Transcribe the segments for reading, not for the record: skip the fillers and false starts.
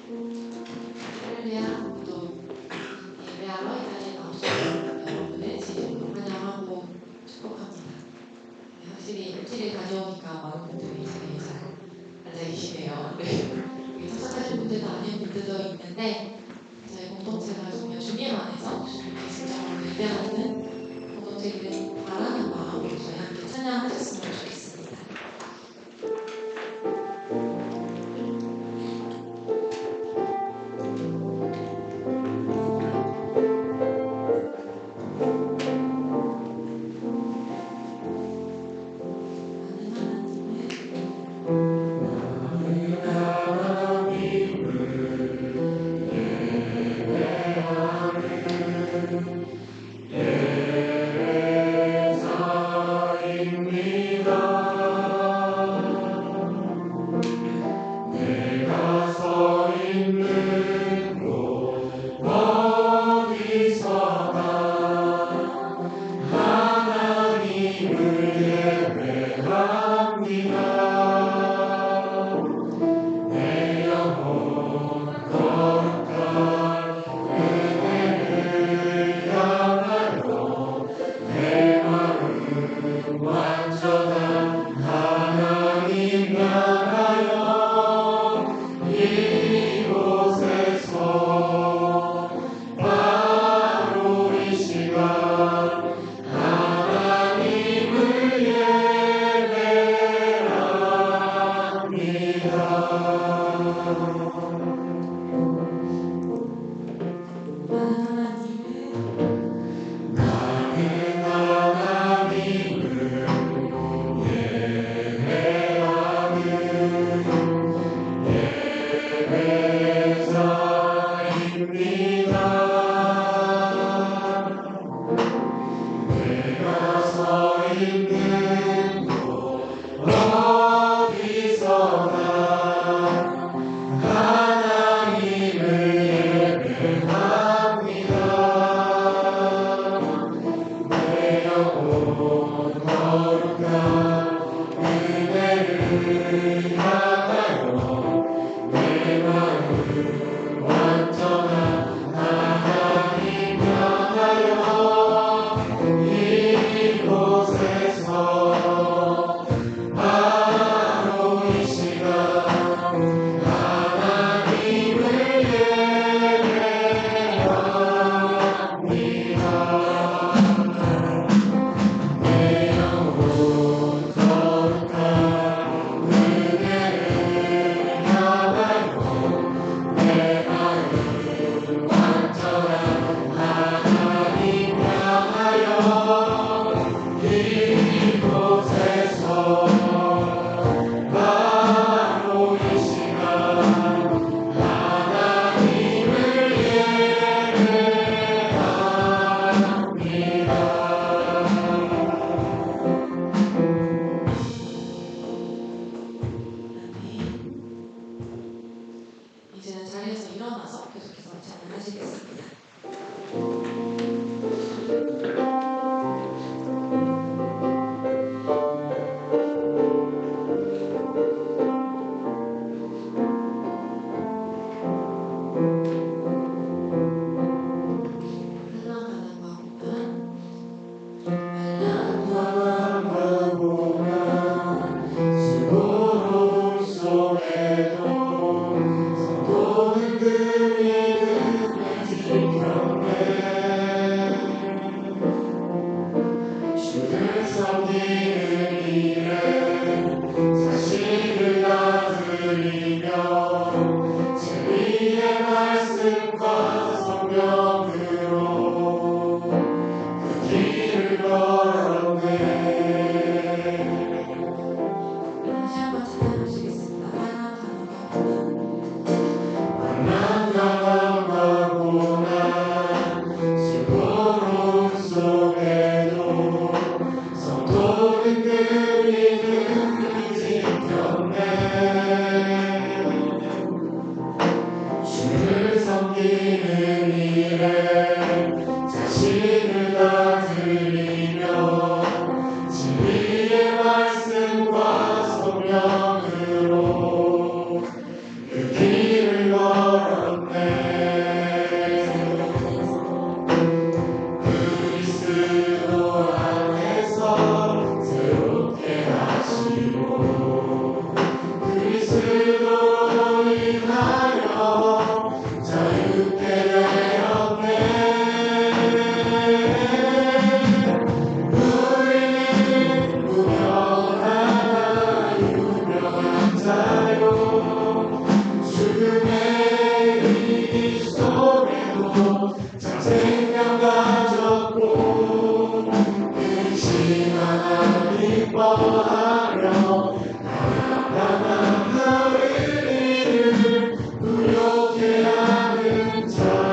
할렐루야. 또 예배하러 이 자리에 나오신 여러분을 진심으로 환영하고 축복합니다. 네, 확실히 일주일 가져오니까 많은 분들이 이 자리에 잘 앉아 계시네요. 네. 여기 참석하신 분들도 아닌 분들도 있는데 저희 공동체가 정말 주님 안에서 주님의 진정으로 예배하는 공동체를 바라는 마음으로 저희 함께 찬양하셨으면 좋겠습니다. 그리스도로 인하여 자유케 되었네. 우리는 무명하나 유명한 자요. 죽음의 위기 속에도 참 생명 가졌고 근심하나 기뻐하며 나아가는 이를 부욕해 하는 자로라.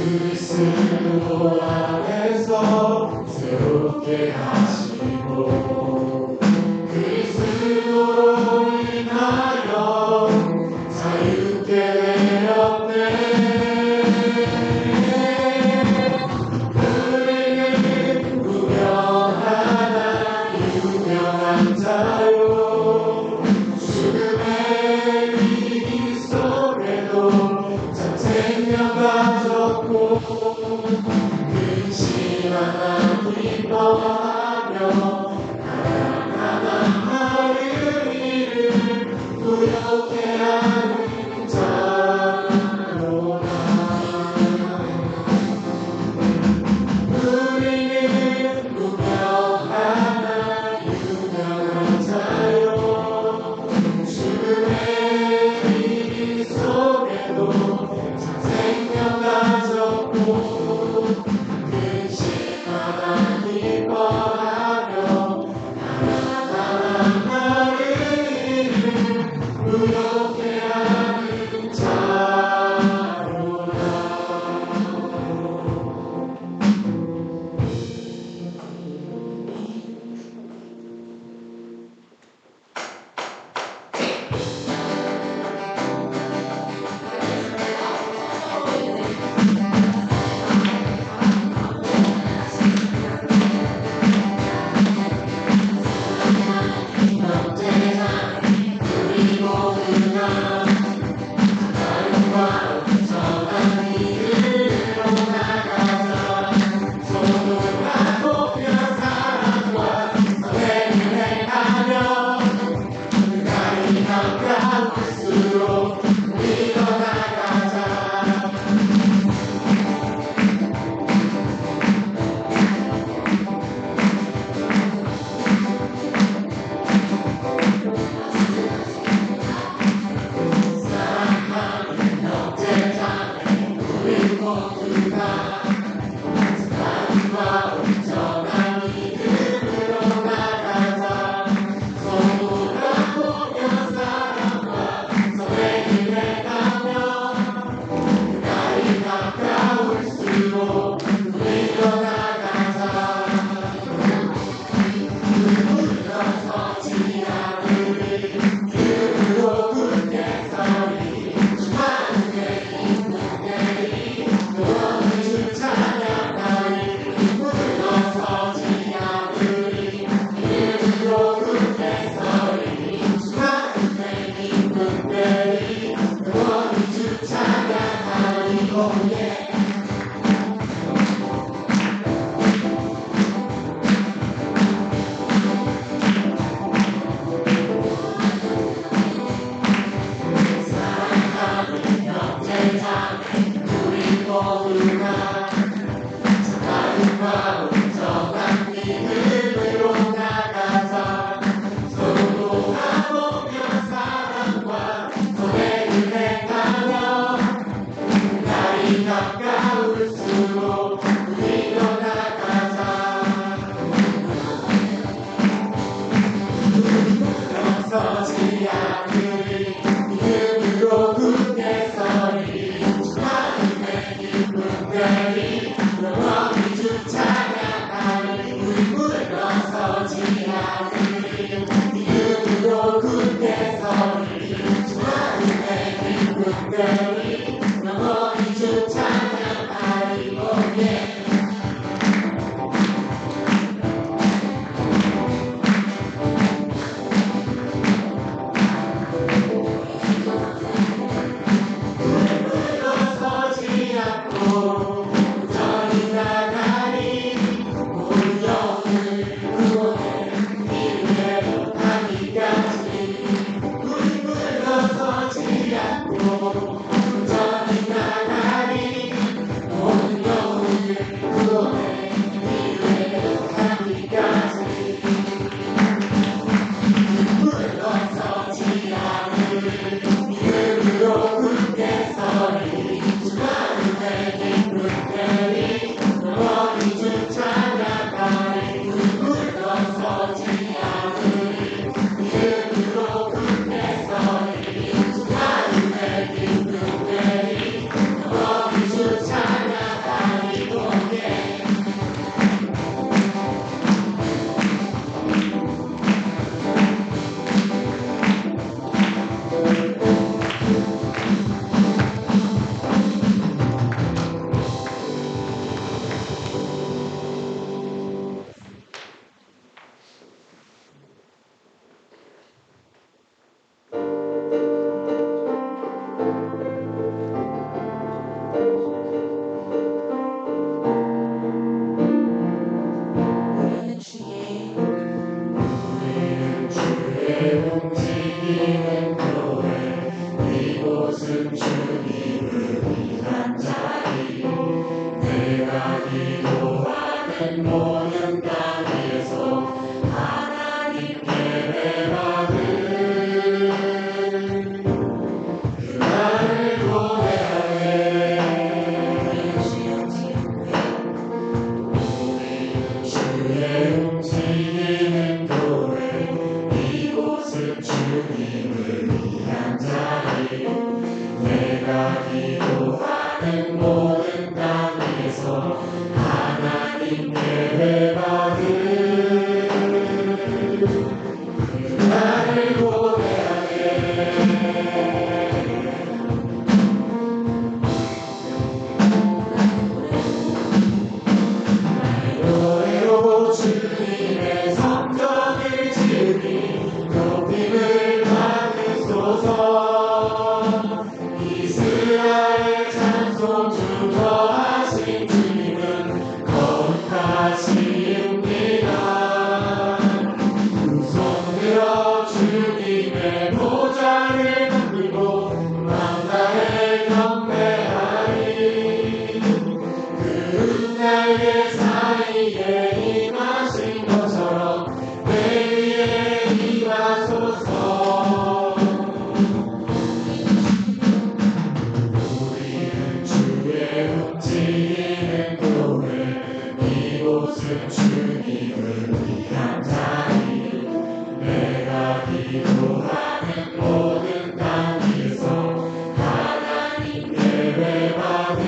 그리스도 안에서 새롭게 하시고 그리스도로 인하여 자유케 되었네. 우리는 무명하나 유명한 자요. 죽음의 위기 속에도 참 생명 가졌고 근심하나 기뻐하며 나아가는 이를 부욕해 하는 자로라. 우리는 무명하나 유명한 자요. 죽음의 위기 속에도 참 생명 가졌고 근심하나 기뻐하며 나아가는 이를 부욕해 하는 자로라. 언제나 우리 모두가 하나님과 정한 길로 나가자. 소중하고 편 사랑과 선행을 행하며 날이 가까울수록 밀어나가자. 사랑하는 형제자매 우리 모두가 하나님과 온전한 믿음으로 나가자. 소중하고 편 사랑과 선행을 행하며 날이 가까울수록 밀어나가자. 물러서지 않으리 이름으로 굳게 서리. 주만의 인문들이 너를 주 찬양하리. 물러서지 않으리 이름으로 굳게 서리. 주만의 인문들이 너를 주 찬양하리. 오예. 사랑하는 형제자매 우리 모두가 하나님과 온전한 믿음으로 나가자. 소중하고 편 사랑과 선행을 행하며 날이 가까울수록 밀어나가자. 물러서지 않으리 믿음으로 굳게 서리. 주만의 기쁨들이 영원히 주 찬양하리. 우리 물러서지 않으리 믿음으로 굳게 서리. 주만의 기쁨들이 영원히 주 찬양하리. 오예. 모든 땅 위에서 하나님 예배받은 그날을 고대하네. 주의 움직이는 교회 이곳은 주님을 위한 자리. 내가 기도하는 모든 땅 위에서 하나님 예배받은 그날을 고대하네. 노래로 주님의 성전을 지으니 높임을 받으소서. 이스라엘 찬송 중 거하신 주님은 거룩하십니다. 두 손 들어 주님의 보좌를 만들고 만나에 경배하리. 그 날개 사이에 임하신 것처럼 내 위에 임하소서. 우리는 주의 움직이는 교회 이곳은 주님을 위한 자리. 내가 기도하는 모든 땅 위에서 하나님 예배받은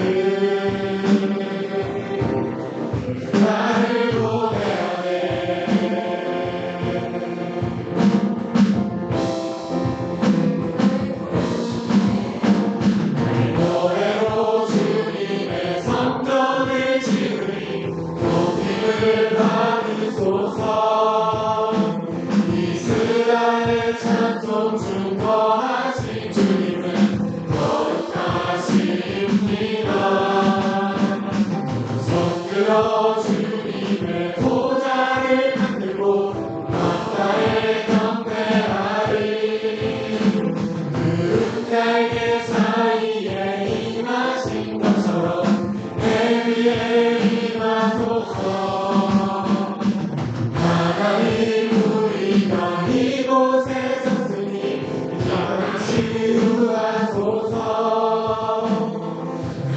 그날을 고대하네. 노래로 주님의 성전을 지으니 높임을 받으소서. 이스라엘 찬송 중 거하신 주님은 거룩하십니다. 손 들어 주님의 보좌를 만들고 마다에 경배하리. 그 날개 사이에 임하신 것처럼 내 위에 임하소서. 하나님 우리가 이곳에 섰으니 영원히 치유하소서.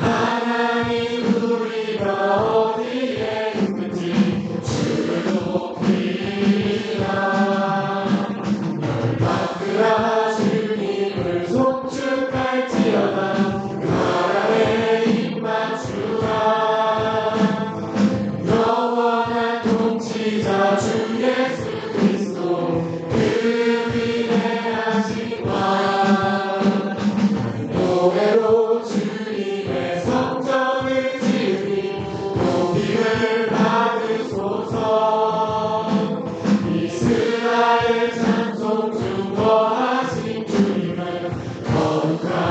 하나님 우리가 어디에 있는지 주를 높이리라. 열받들아 주님을 송축할지어다. 나라에 입맞추라. 영원한 통치자 주 예수 그리스도 그 위대하신 왕. 노래로 주님의 성전을 지으니 높임을 받으소서. 이스라엘 찬송 중 거하신 주님은 거룩하십니다.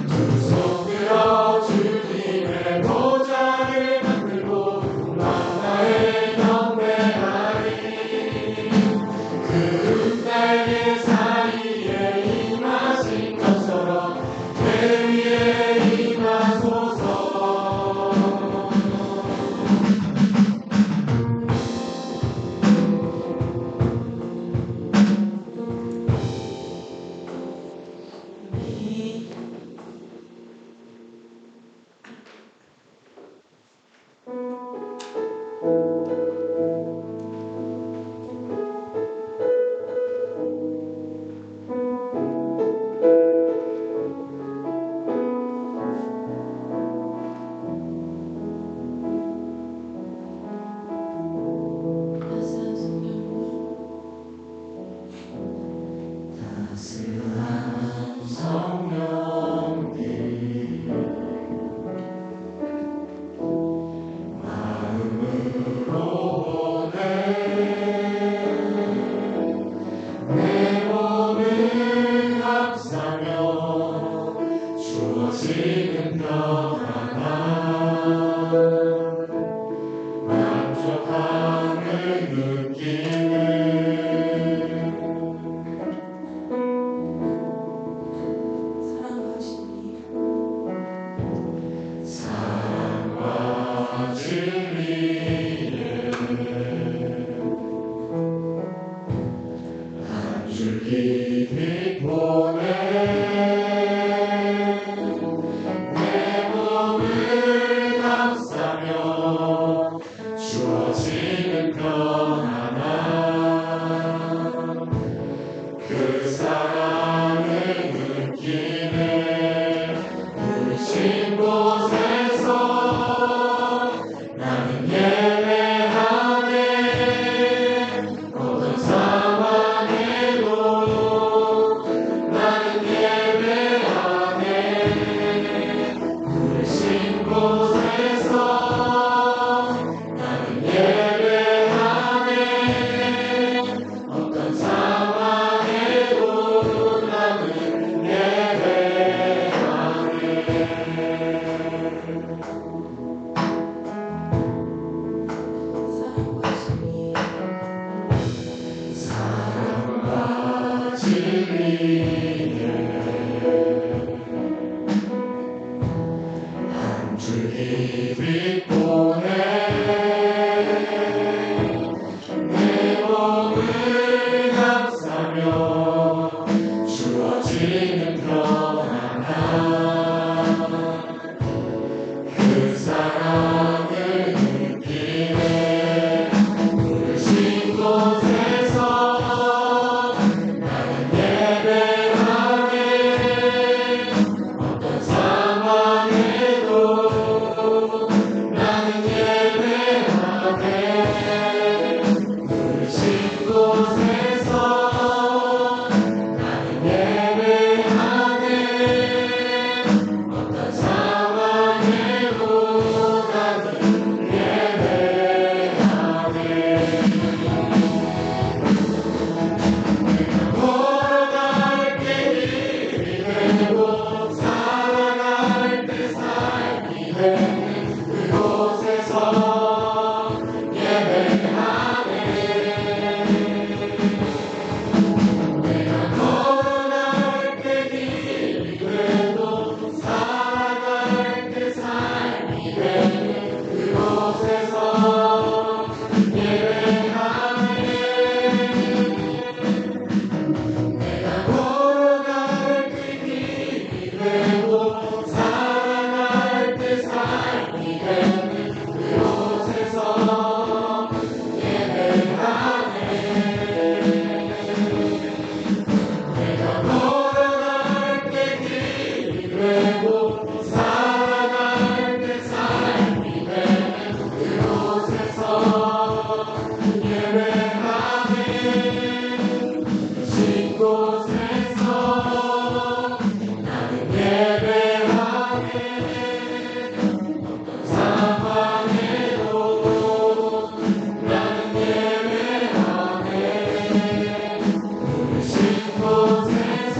두 손 들어 주님의 보좌를 만들고 만나에 경배하리. 그 날개 사이에 임하신 것처럼 내 위에 임하소서. 하며 주어지는 평안함 그 사랑을 느끼네 부르신 곳에서 나는 예배하네 어떤 상황에도 나는 예배하네 부르신 곳에서 나는 예배하네 어떤 상황에도 나는 예배하네 사랑과 진리에 한 줄기 빛 보내 내 몸을 감싸며 주어지는 평안함 그 사랑을 느끼네 부르신 곳에서 나는 예배하네 어떤 상황에도 나는 예배하네 부르신 곳에서 나는 예배하네 어떤 상황에도 나는 예배하네 걸어갈 때 힘이 되고 살아갈 때 삶이 되는 그곳에서 예배하네 내가 걸어갈 때 힘이 되고 살아갈 때 삶이 되는 그곳에서 예배하네 내가 걸어갈 때 힘이 되고 살아갈 때 삶이 되는 그곳에서 예배하네 내가 걸어갈 때 힘이 되고 살아갈 때 삶이 되는 그곳에서 예배하네 신 곳에서 나는 예배하네 어떤 상황에도 나는 예배하네 부르신 곳에서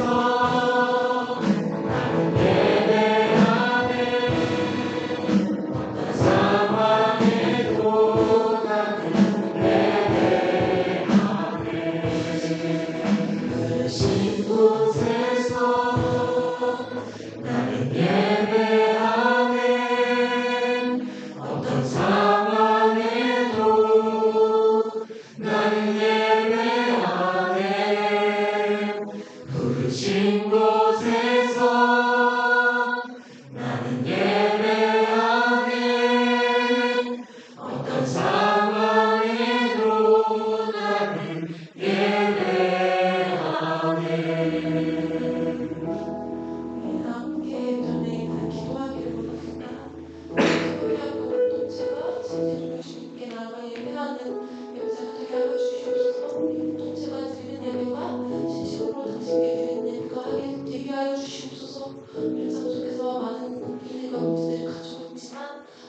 나는 예배하네 어떤 상황에도 나는 예배하네 부르신 곳에서 나는 예배하네 어떤 상황에도 나는 예배하네 부르신 곳에서 나는 예배하네 어떤 상황에도 나는 예배하네 함께 전에 기도하기를 원합니다. 교회하고 공동체가 진짜 주님께 나아가 예배하는 예배자가 되게 하여 주시옵소서. 공동체가 드리는 예배가 진심으로 당신께 드리는 예배가 되게 하여 주시옵소서. 일상 속에서 많은 일과 문제들을 가지고 있지만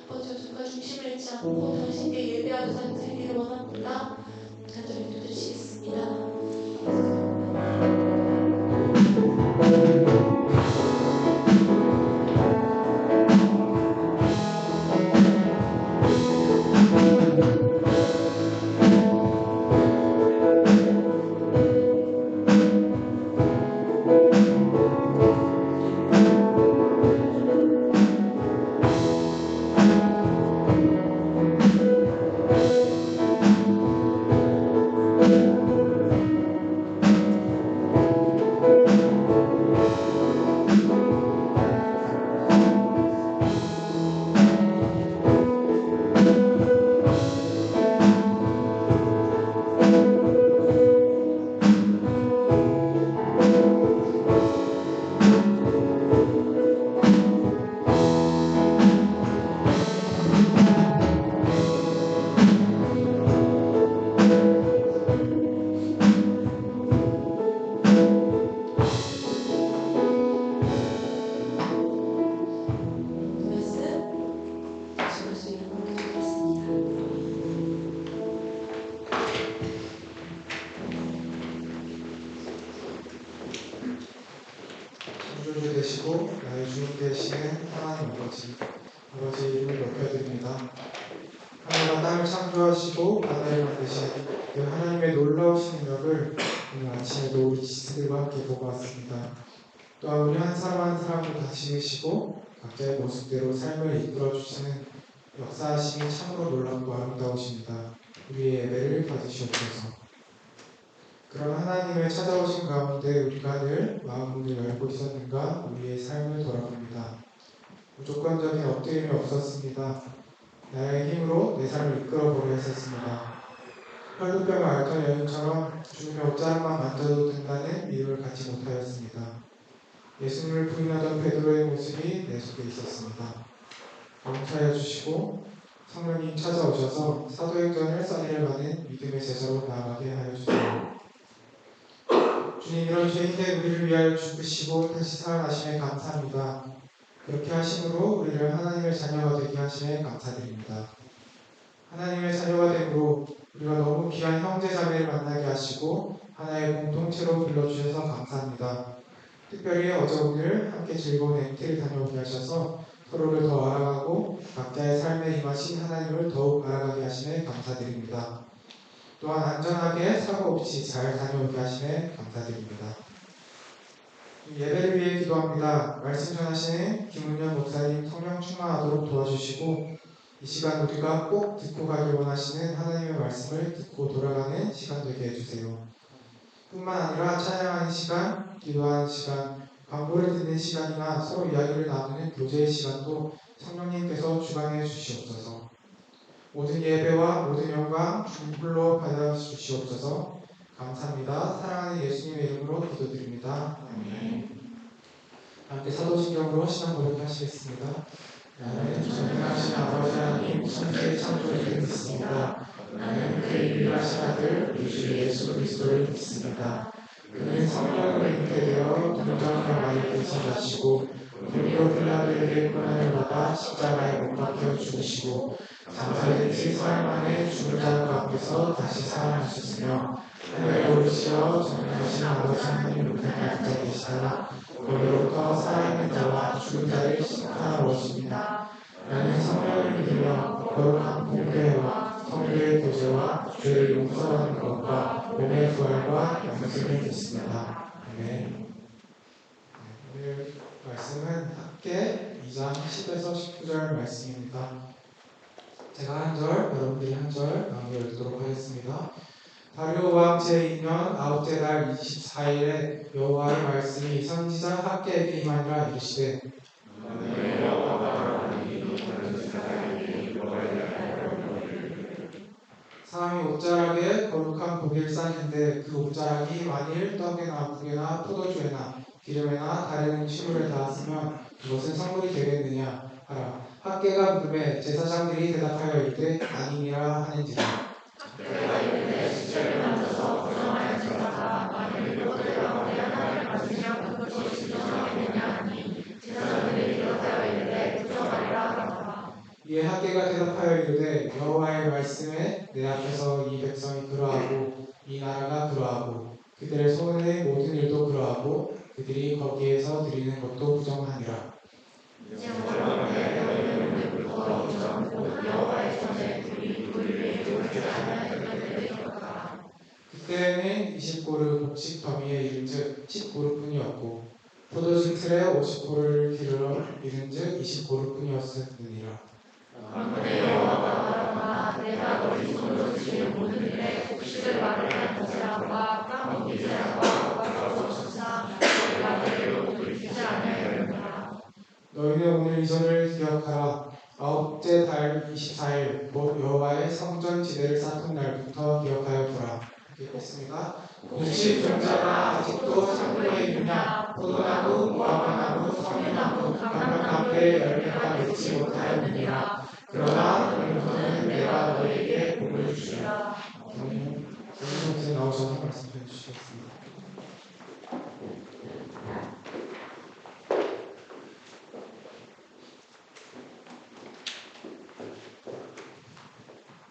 아버지 누가 중심을 잃지 않고 당신께 예배하는 삶 살기를 원합니다. 간절히 기도드리시겠습니다. 이름을 높여드립니다. 하나가 땅을 창조하시고 바다를 만드신 그 하나님의 놀라우신 능력을 오늘 아침에도 우리 지체들과 함께 보고 왔습니다. 또한 우리 한 사람 한 사람도 다스리시고 각자의 모습대로 삶을 이끌어주시는 역사하심이 참으로 놀랍고 아름다우십니다. 우리의 예배를 받으시옵소서. 그런 하나님의 찾아오신 가운데 우리가 늘 마음문을 열고 있었는가 우리의 삶을 돌아봅니다. 무조건적인 엎드림이 없었습니다. 나의 힘으로 내 삶을 이끌어보려 했었습니다. 혈루병을 앓던 여인처럼 주님의 옷자락만 만져도 된다는 믿음을 갖지 못하였습니다. 예수님을 부인하던 베드로의 모습이 내 속에 있었습니다. 감사해 주시고 성령님 찾아오셔서 사도행전 1선을 가는 믿음의 제자로 나아가게 하여 주세요. 주님, 이런 죄인된 우리를 위하여 죽으시고 다시 살아나심에 감사합니다. 그렇게 하심으로 우리를 하나님의 자녀가 되게 하심에 감사드립니다. 하나님의 자녀가 됨으로 우리가 너무 귀한 형제자매를 만나게 하시고 하나의 공동체로 불러주셔서 감사합니다. 특별히 어제 오늘 함께 즐거운 MT를 다녀오게 하셔서 서로를 더 알아가고 각자의 삶에 임하신 하나님을 더욱 알아가게 하심에 감사드립니다. 또한 안전하게 사고 없이 잘 다녀오게 하심에 감사드립니다. 예배를 위해 기도합니다. 말씀 전하시는 김은현 목사님 성령 충만하도록 도와주시고 이 시간 우리가 꼭 듣고 가길 원하시는 하나님의 말씀을 듣고 돌아가는 시간 되게 해주세요. 뿐만 아니라 찬양하는 시간, 기도하는 시간, 광고를 듣는 시간이나 서로 이야기를 나누는 교제의 시간도 성령님께서 주관해 주시옵소서. 모든 예배와 모든 영광 주님 홀로 받아주시옵소서. 감사합니다. 사랑하는 예수님의 이름으로 기도드립니다. 아멘. 함께 사도신경으로 신앙 고백하시겠습니다. 나는 전능하신 아버지 하나님 천지의 창조주를 믿습니다. 나는 그의 유일하신 아들 우리 주 예수 그리스도를 믿습니다. 그는 성령으로 잉태되어 동정녀 마리아에서 나시고 본디오 빌라도에게 고난을 받아 십자가에 못 박혀 죽으시고 장사된 지 사흘 만에 죽은 자 가운데서 다시 살아나셨으며 하늘에 오르시어 전능하신 아버지 하나님 우편에 앉아 계시다가 거기로부터 살아있는 자와 죽은 자를 심판하러 오십니다. 나는 성령을 믿으며 거룩한 공교회와 성도의 교제와 죄를 용서하는 것과 몸의 부활과 영생을 믿습니다. 아멘. 오늘 말씀은 학계 2장 10에서 19절 말씀입니다. 제가 한 절, 여러분들이 한 절 나누어 읽도록 하겠습니다. 다리오 왕 제2년 아홉째 달 24일에 여호와의 말씀이 선지자 학계에게 임하니라 이르시되 사람이 옷자락에 거룩한 고기를 쌓는데 그 옷자락이 만일 떡에나 국에나 포도주에나 기름에나 다른 식물에 닿았으면 그것은 성물이 되겠느냐 하라. 학계가 물음에 제사장들이 대답하여 이르되 아니니라 하는지라. 내가 이르되 시체를 만져서 부정하여 제사가 만일 그것을 가운데 하나를 가지면 그것이 부정하겠느냐 하니 제사장들이 대답하여 이르되 부정하리라 하더라. 이에 학계가 대답하여 이르되 여호와의 말씀에 내 앞에서 이 백성이 그러하고 이 나라가 그러하고 그들의 손의 모든 일도 그러하고 그들이 거기에서 드리는 것도 부정하니라. 그때는 20고르 곡식 더미에 이른즉 10고르뿐이었고 포도주 틀에 50고르를 기르러 이른즉 20고르뿐이었으니라. 그런데 여호와가 내가 너희 손으로 지은 모든 일에 곡식을 마르게 하시라와 땅 먹이지 않고 가까워서 주사 내가 너희로 돌이키지 아니하였느니라. 너희는 오늘 이 절을 기억하라. 아홉째 달 24일 곧 여호와의 성전 지대를 쌓은 날부터 기억하여 보라. 읽겠습니다. 곡식 종자가 아직도 창고에 있느냐? 포도나무, 무화과나무, 성류나무, 감람나무에 열매가 맺지 못하였느니라. 그러나 너희는 내가 너희에게 복을 주리라. 선생님 나오셔서 말씀해 주시겠습니다.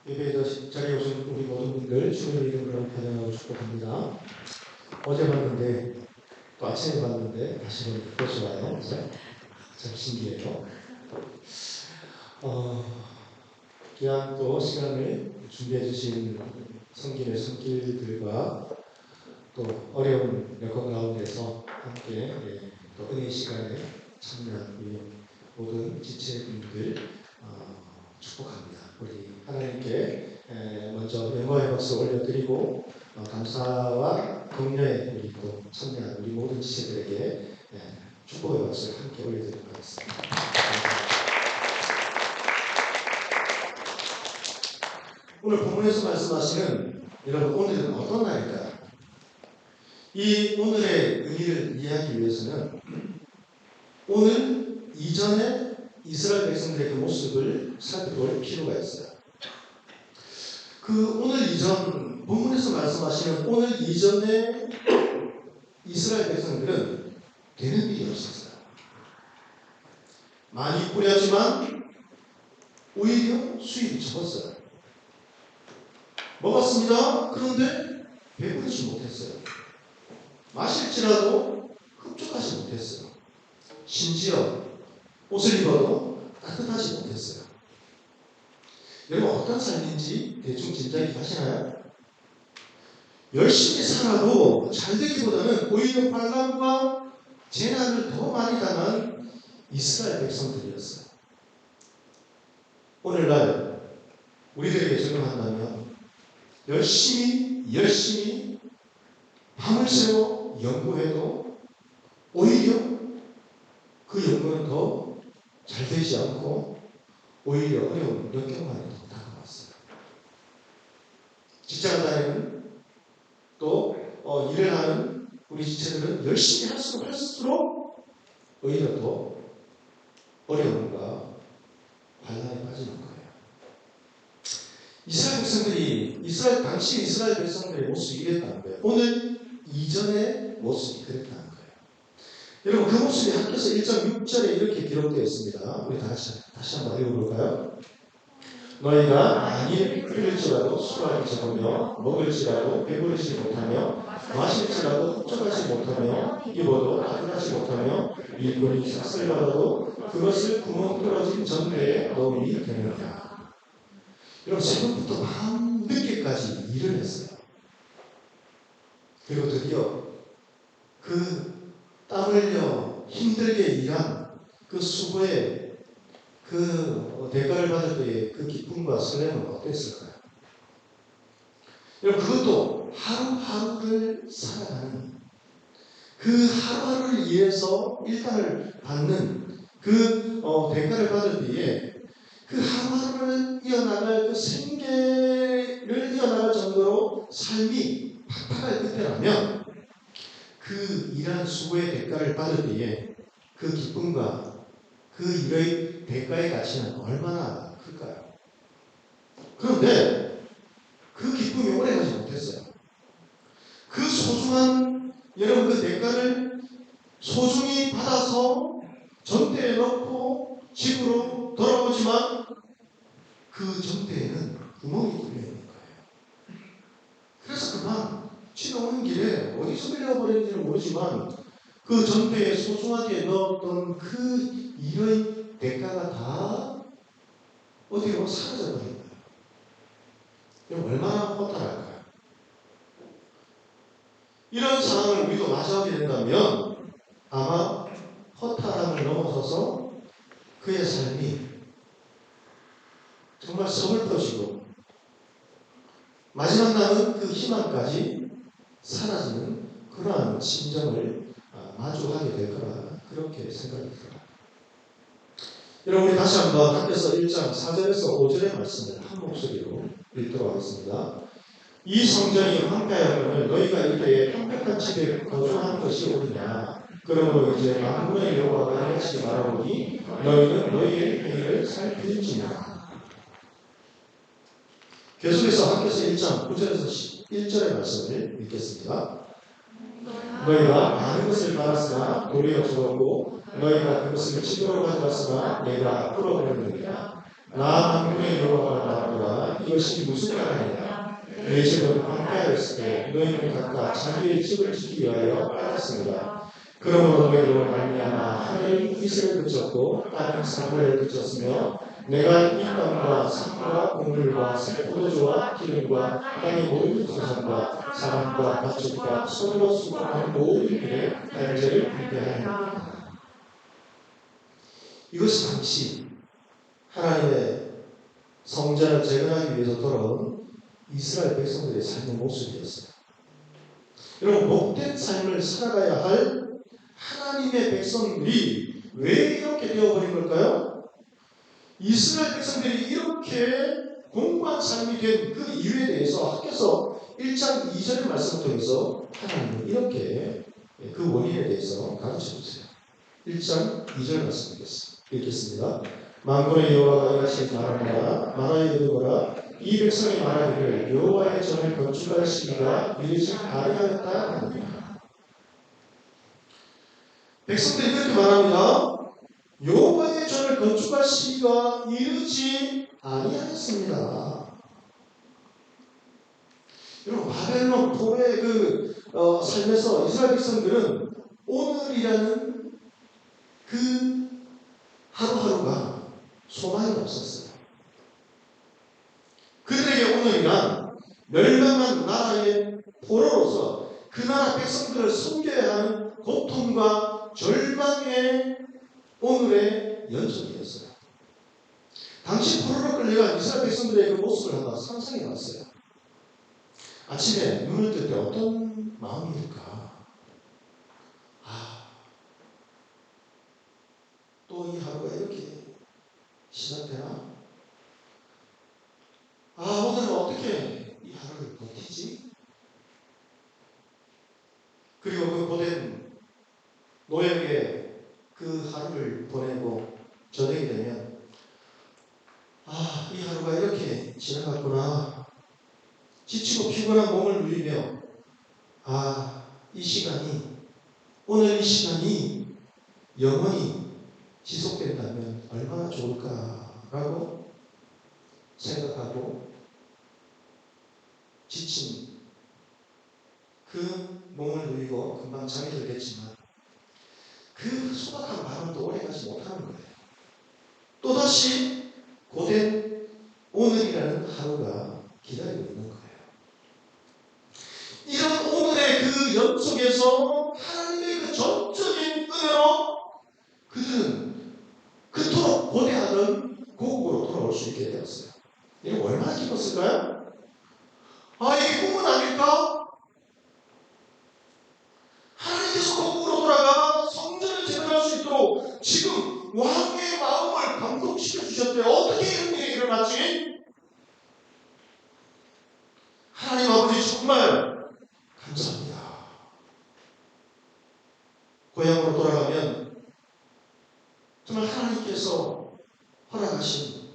예배 자리에 오신 우리 모든 분들 주님의 이름으로 환영하고 축복합니다. 어제 봤는데 또 아침에 봤는데 다시 보니까 또 좋아요. 참 신기해요. 귀한 또 시간을 준비해 주신 성김의 손길들과 또 어려운 여건 가운데서 함께 또 은혜 시간에 참여한 우리 모든 지체분들 축복합니다. 우리 하나님께 먼저 영광의 박수 올려드리고 감사와 격려에 우리 또 참여한 우리 모든 지체들에게 축복의 박수를 함께 올려드리도록 하겠습니다. 오늘 본문에서 말씀하시는 여러분 오늘은 어떤 날일까요? 이 오늘의 의미를 이해하기 위해서는 오늘 이전에 이스라엘 백성들의 그 모습을 살펴볼 필요가 있어요. 그 오늘 이전 본문에서 말씀하시는 오늘 이전에 이스라엘 백성들은 되는 일이 없었어요. 많이 뿌렸지만 오히려 수입이 적었어요. 먹었습니다. 그런데 배부르지 못했어요. 마실지라도 흡족하지 못했어요. 심지어 옷을 입어도 따뜻하지 못했어요. 여러분 어떤 삶인지 대충 짐작이 가시나요? 열심히 살아도 잘 되기보다는 오히려 환난과 재난을 더 많이 당한 이스라엘 백성들이었어요. 오늘날 우리들에게 적용한다면 열심히 밤을 새워 연구해도 오히려 그 연구는 더 잘 되지 않고 오히려 어려운 역경만이 더 다가왔어요. 직장 다니는 또 일을 하는 우리 지체들은 열심히 할수록 오히려 더 어려움과 환난에 빠지는 거예요. 이스라엘 백성들이 당시 이스라엘 백성들의 모습이 이랬다는 거예요. 오늘 이전의 모습이 그랬다는 거예요. 여러분 그 모습이 학교에서 1.6절에 이렇게 기록되어 있습니다. 우리 다시 한번 읽어볼까요? 너희가 만일 끓일지라도 수확이 적으며 먹을지라도 배부르지 못하며 마실지라도 흡족하지 못하며 입어도 따뜻하지 못하며 일꾼이 삭슬 받아도 그것을 구멍 뚫어진 전대에 넣음이 되느니라. 여러분 새벽부터 밤 늦게까지 일을 했어요. 그리고 드디어 그 땀 흘려 힘들게 일한 그 수고에 그 대가를 받을 때의 그 기쁨과 설렘은 어땠을까요? 여러분 그것도 하루하루를 살아가는 그 하루하루를 위해서 일당을 받는 그 대가를 받을 때에 그 하루하루를 이어나갈 그 생계를 이어나갈 정도로 삶이 팍팍할 그때라면 그 일한 수고의 대가를 받을 때에 그 기쁨과 그 일의 대가의 가치는 얼마나 클까요? 그런데 그 기쁨이 오래가지 못했어요. 그 소중한 여러분 그 대가를 소중히 받아서 전대에 넣고 집으로 돌아오지만 그 전대에는 구멍이 뚫려 있는 거예요. 그래서 그만 집에 오는 길에 어디서 빌려버렸는지는 모르지만 그 전대에 소중하게 넣었던 그 일의 대가가 다 어디로 사라져버린 거예요. 여러분 얼마나 허탈할까요? 이런 상황을 우리도 맞이하게 된다면 아마 허탈함을 넘어서서 그의 삶이 정말 서글퍼지고 마지막 남은 그 희망까지 사라지는 그러한 심정을 마주하게 될 거라 그렇게 생각이 들어요. 여러분 우리 다시 한번 학교에서 1장 4절에서 5절의 말씀을 한 목소리로 읽도록 하겠습니다. 이 성전이 황폐하여을 너희가 이때에 평백한 집에 거주하는 것이 옳으냐. 그러므로 이제 만군의 여호와가 이같이 말하오니 너희는 너희의 행위를 살필지니라. 계속해서 학교에서 1장 9절에서 1절의 말씀을 읽겠습니다. 너희가 많은 것을 받았으나 도리가 적었고 너희가 그것을 집으로 가져왔으나 내가 풀어버렸느니라. 나 만군의 여호와가 말하노라. 이것이 무슨 말이냐. 내 집은 황폐하였을 때 너희는 각각 자기의 집을 짓기 위하여 빠졌습니다. 그러므로 너희로 말미암아 하늘이 이슬을 그쳤고 땅은 사고를 그쳤으며 내가 이 땅과 산과 곡물과 포도주와 기름과 땅의 모든 소산과 사람과 가축과 소로 수고하는 모든 일에 달제를 분배하였다. 이것이 당시 하나님의 성전을 재건하기 위해서 돌아온 이스라엘 백성들의 삶의 모습이었어요. 여러분, 복된 삶을 살아가야 할 하나님의 백성들이 왜 이렇게 되어버린 걸까요? 이스라엘 백성들이 이렇게 공고한 삶이 된 그 이유에 대해서 학교에서 1장 2절의 말씀을 통해서 하나님은 이렇게 그 원인에 대해서 가르쳐주세요. 1장 2절 말씀 읽겠습니다. 만군의 여호와가 이같이 말하노라. 말하여 이르노라. 이 백성이 말하기를 여호와의 전을 건축할 시기가 이르지 아니하였다 하느니라. 백성들이 그렇게 말합니다. 여호와의 전을 건축할 시기가 이르지 아니하였습니다. 여러분, 바벨론 포로의 삶에서 이스라엘 백성들은 오늘이라는 그 하루하루가 소망이 없었어요. 그들에게 오늘이란 멸망한 나라의 포로로서 그 나라 백성들을 섬겨야 하는 고통과 절망의 오늘의 연속이었어요. 당시 포로로 끌려간 이스라엘 백성들의 그 모습을 한번 상상해 봤어요. 아침에 눈을 뜰 때 어떤 마음일까? 또 이 하루가 이렇게 시작되나? 오늘은 어떻게 이 하루를 버티지? 그리고 그 고된 노예에게 그 하루를 보내고 저녁이 되면 이 하루가 이렇게 지나갔구나. 지치고 피곤한 몸을 누리며 오늘 이 시간이 영원히 지속된다면 얼마나 좋을까라고 생각하고 지친 그 몸을 누리고 금방 잠이 들겠지만 그 소박한 마음도 오래가지 못하는 거예요. 또다시 고된 오늘이라는 하루가 기다리고 있는 거예요. 이런 오늘의 그 연속에서 하나님의 그 전적인 은혜로 그들은 그토록 고대하던 고국으로 돌아올 수 있게 되었어요. 이거 얼마나 기뻤을까요? 이게 꿈은 아닐까? 하나님께서 고국으로 돌아가 성전을 재건할 수 있도록 지금 왕의 마음을 감동시켜 주셨대요. 어떻게 이런 일이 일어났지? 하나님 아버지 정말 감사합니다. 고향으로 돌아가면 정말 하나님께서 허락하신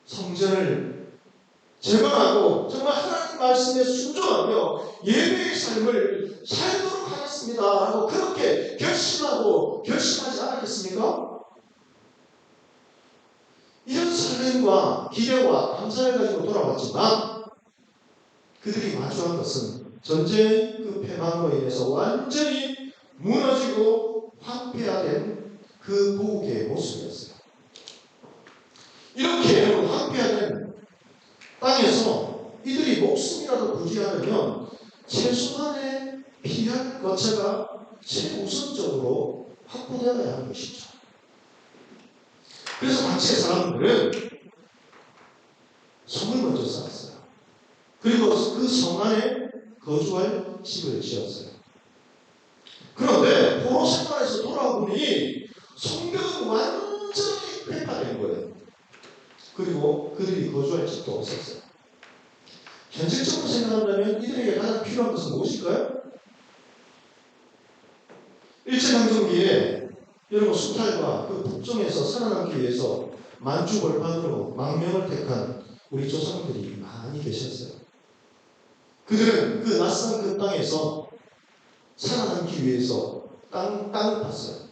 성전을 재건하고 정말 하나님 말씀에 순종하며 예배의 삶을 살도록 하겠습니다 라고 그렇게 결심하지 않았겠습니까? 이런 설렘과 기대와 감사를 가지고 돌아왔지만 그들이 마주한 것은 전쟁의 그 패망으로 인해서 완전히 무너지고 황폐화된 그 고국의 모습이었어요. 이렇게 황폐화된 땅에서 이들이 목숨이라도 부지하려면 최소한의 피할 거처가 최우선적으로 확보되어야 하는 것이죠. 그래서 당시의 사람들은 성을 먼저 쌓았어요. 그리고 그 성 안에 거주할 집을 지었어요. 그런데 포로 생활에서 돌아오니 성벽은 완전히 폐파된 거예요. 그리고 그들이 거주할 집도 없었어요. 현실적으로 생각한다면 이들에게 가장 필요한 것은 무엇일까요? 일제강점기에 여러분 수탈과 그 북쪽에서 살아남기 위해서 만주벌판으로 망명을 택한 우리 조상들이 많이 계셨어요. 그들은 그 낯선 그 땅에서 살아남기 위해서 땅을 팠어요.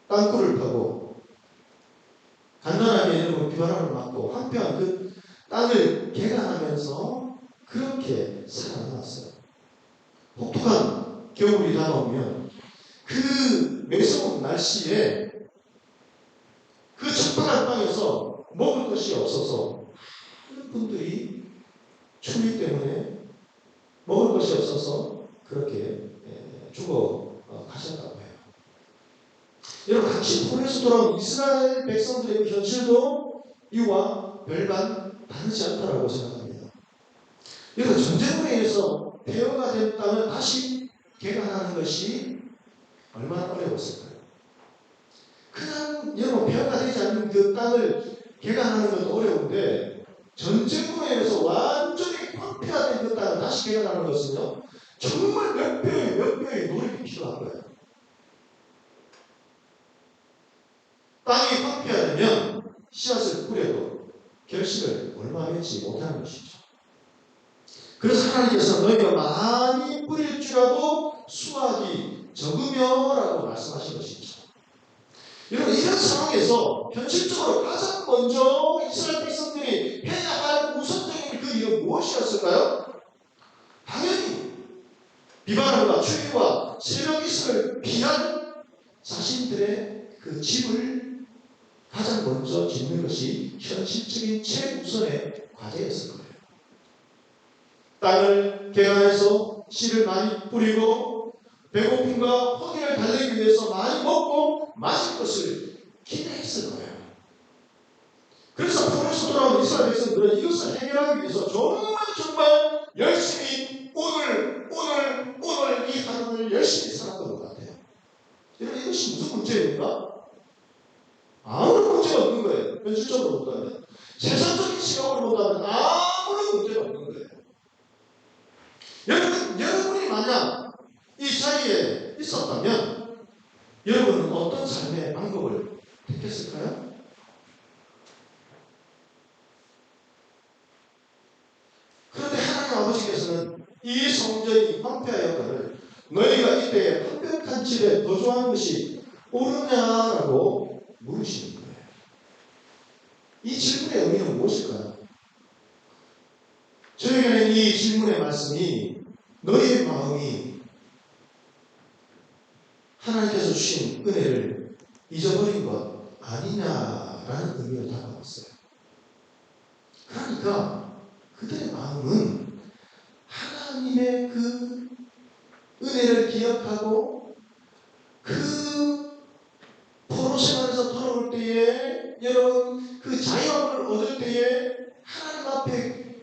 땅굴을 파고 간단하게 여러분 비바람을 맞고 한편 그 땅을 개간하면서 그렇게 살아남았어요. 혹독한 겨울이 다가오면 그 매서운 날씨에 그 척박한 땅에서 먹을 것이 없어서 많은 분들이 추위 때문에 먹을 것이 없어서 그렇게 죽어 가셨다고 해요. 여러분, 같이 포로에서 돌아온 이스라엘 백성들의 그 현실도 이와 별반 다르지 않다라고 생각합니다. 여러분, 전쟁으로 인해서 폐허가 된 땅을 다시 개간하는 것이 얼마나 어려웠을까요? 그냥 여러분, 폐허가 되지 않는 그 땅을 개간하는 것도 어려운데 전쟁으로 인해서 완전히 황폐화된 그 땅을 다시 개간하는 것은요, 정말 몇 배의 노력이 필요한 거예요. 땅이 황폐화되면 씨앗을 뿌려도 결실을 얼마 맺지 못하는 것이죠. 그래서 하나님께서 너희가 많이 뿌릴지라도 수확이 적으며라고 말씀하신 것이죠. 여러분, 이런 상황에서 현실적으로 가장 먼저 이스라엘 백성들이 해야 할 우선적인 그 일은 무엇이었을까요? 당연히 비바람과 추위와 새벽 이슬을 피한 자신들의 그 집을 가장 먼저 짓는 것이 현실적인 최우선의 과제였을 거예요. 땅을 개간해서 씨를 많이 뿌리고 배고픔과 허기를 달래기 위해서 많이 먹고 마실 것을 기대했을 거예요. 그래서 포로에서 돌아온 이스라엘 백성들은 이것을 해결하기 위해서 정말 열심히 오늘 이 하루를 열심히 살았던 것 같아요. 여러분, 이것이 무슨 문제입니까? 아무런 문제가 없는 거예요. 현실적으로 본다면. 세상적인 시각으로 본다면 아무런 문제가 없는 거예요. 여러분이 만약 이 자리에 있었다면 여러분은 어떤 삶의 방법을 택했을까요? 그런데 하나님 아버지께서는 이 성전이 황폐하였거늘 너희가 이때에 완벽한 집에 거주하는 것이 옳으냐라고 물으시는 거예요. 이 질문의 의미는 무엇일까요? 저에게는 이 질문의 말씀이 너희의 마음이 하나님께서 주신 은혜를 잊어버린 것 아니냐라는 의미로 다가왔어요. 그러니까 그들의 마음은 하나님의 그 은혜를 기억하고 그 포로 생활에서 돌아올 때에 여러분 그 자유함을 얻을 때에 하나님 앞에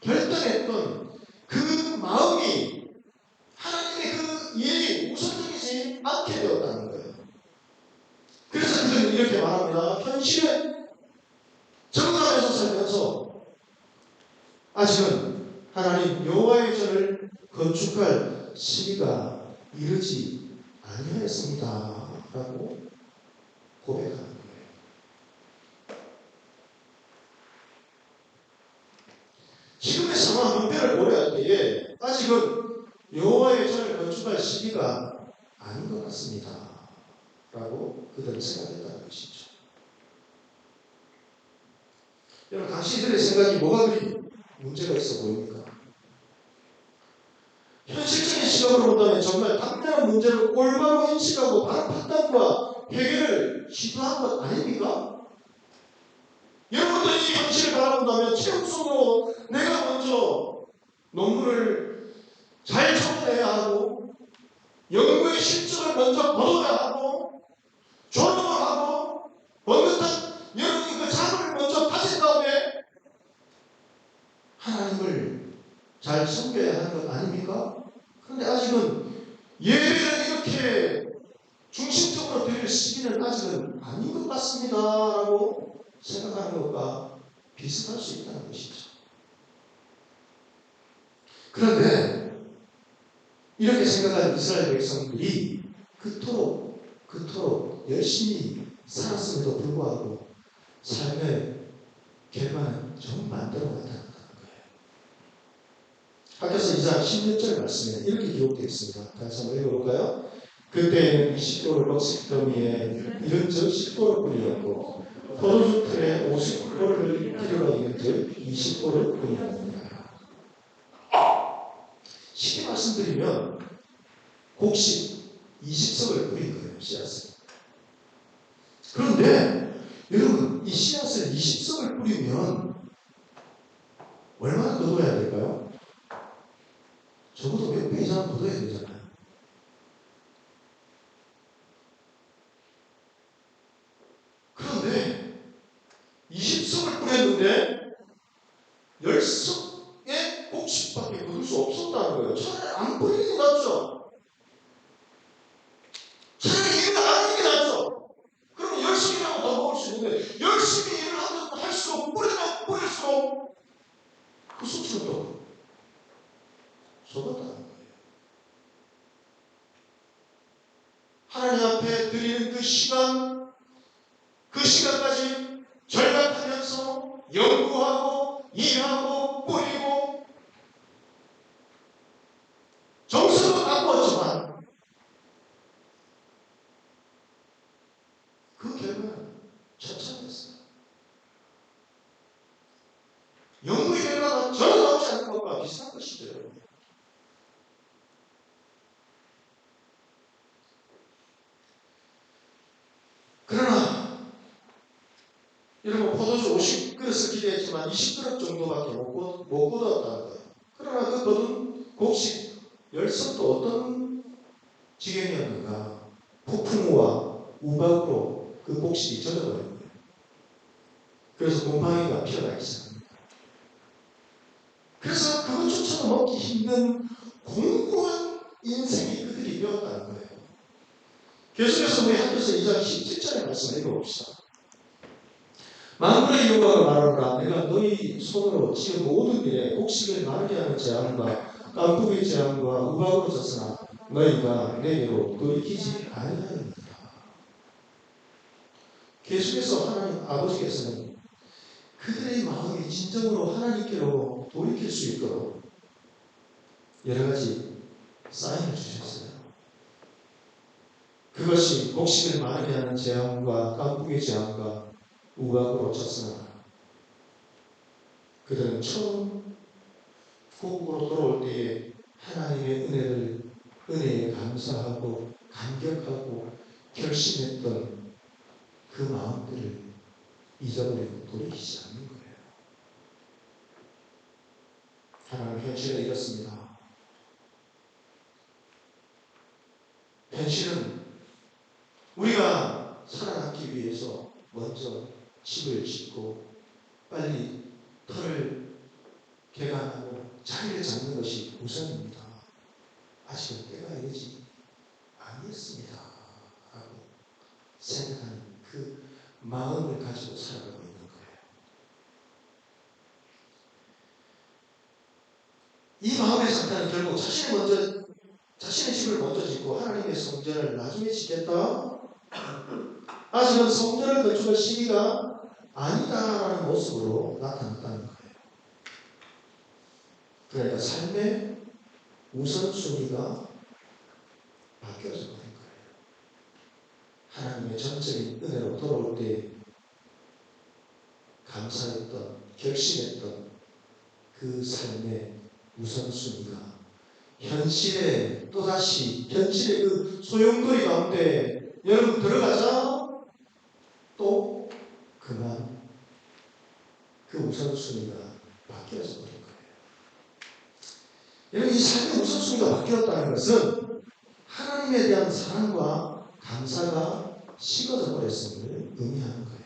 결단했던 그 마음이 하나님의 그 일이 우선적이지 않게 되었다는 거예요. 그래서 그들은 이렇게 말합니다. 현실에 적응하면서 살면서 아직은 하나님 여호와의 전을 건축할 시기가 이르지 아니하였습니다 라고 고백하는 거예요. 지금의 상황 형편을 고려할 때에 아직은 여호와의 전을 건축할 시기가 아닌 것 같습니다 라고 그들은 생각했다는 것이죠. 여러분, 당신들의 생각이 뭐가 그리 문제가 있어 보입니까? 현실적인 시각으로 본다면 정말 당면한 문제를 올바로 인식하고 바른 판단과 해결을 시도한 것 아닙니까? 여러분들이 이 현실을 바라본다면 최우선으로 내가 먼저 논문을 잘 적어내야 하고 연구의 실적을 먼저 거둬야 하고 졸업을 하고 번듯한 여러분이 그 자금을 먼저 가진 다음에 하나님을 잘 섬겨야 하는 것 아닙니까? 그런데 아직은 예배를 이렇게 중심적으로 드릴 시기는 아직은 아닌 것 같습니다 라고 생각하는 것과 비슷할 수 있다는 것이죠. 그런데 이렇게 생각한 이스라엘 백성들이 그토록 열심히 살았음에도 불구하고 삶의 결과는 정말 안 들어갔다는 거예요. 학교서 2장 16절 말씀에 이렇게 기록되어 있습니다. 다시 한번 읽어볼까요? 그때에는 20도를 먹식더미에 이른즉 10도를 뿌리었고 포도주 틀에 50도를 필요로 이른즉 20도를 뿌리었습니다. 쉽게 말씀드리면 곡식 20석을 뿌린 거예요. 씨앗을. 그런데 여러분, 이 씨앗을 20석을 뿌리면 얼마나 거둬야 될까요? 적어도 몇 배 이상 거둬야 되잖아요. 그런데 20석을 뿌렸는데 10석의 곡식밖에 거둘 수 없었다는 거예요. 차라리 안 뿌리는 게 낫죠. 차라리 일을 안 하는 게 낫죠. 그러면 열심히라고 더 먹을 수 있는데 열심히 일을 할수록 뿌리면 뿌릴수록 그 수치는 또 쏟았다는 거예요. 하나님 앞에 드리는 그 시간까지 절약하면서 연구하고 일하고 뿌리고 정서도 바꿨지만 그 결과는 처참했어요. 연구의 결과가 전혀 나오지 않는 것과 비슷한 것이죠. 여러분. 그러나 여러분 포도주 50그릇을 기대했지만 20그릇 정도밖에 못 거두었다는 거예요. 그러나 그 거둔 곡식 10석도 어떤 지경이었는가? 폭풍우와 우박으로 그 곡식이 젖어버린 거예요. 그래서 곰팡이가 피어나기 시작합니다. 그래서 그것조차도 먹기 힘든 공고한 인생이 그들이 되었다는 거예요. 계속해서 우리 학교에서 2장 17절의 말씀을 읽어봅시다. 만군의 여호와가 말하노라 내가 너희 손으로 지은 모든 일에 곡식을 마르게 하는 재앙과 깐풍의 재앙과 우박으로 졌으나 너희가 내게로 돌이키지 아니하였느니라. 계속해서 하나님 아버지께서는 그들의 마음이 진정으로 하나님께로 돌이킬 수 있도록 여러 가지 사인을 주셨어요. 그것이 곡식을 마르게 하는 재앙과 깐풍의 재앙과 우박으로 쳤으나 그들은 처음 고국으로 돌아올 때에 하나님의 은혜에 감사하고 감격하고 결심했던 그 마음들을 잊어버리고 돌이키지 않는 거예요. 하나님 현실은 이렇습니다. 현실은 우리가 살아남기 위해서 먼저 집을 짓고 빨리 터를 개간하고 자리를 잡는 것이 우선입니다. 아직은 때가 이르지 아니했습니다. 라고 생각하는 그 마음을 가지고 살아가고 있는 거예요. 이 마음의 상태는 결국 자신의 집을 먼저 짓고 하나님의 성전을 나중에 짓겠다. 아직은 성전을 건축할 시기가 아니다라는 모습으로 나타났다는 거예요. 그러니까 삶의 우선순위가 바뀌어져 버린 거예요. 하나님의 전적인 은혜로 돌아올 때 감사했던, 결심했던 그 삶의 우선순위가 현실의 그 소용돌이 가운데 여러분 들어가자 또 그만 그 우선순위가 바뀌어져 버린 거예요. 여러분 이 삶의 우선순위가 바뀌었다는 것은 하나님에 대한 사랑과 감사가 식어져 버렸음을 의미하는 거예요.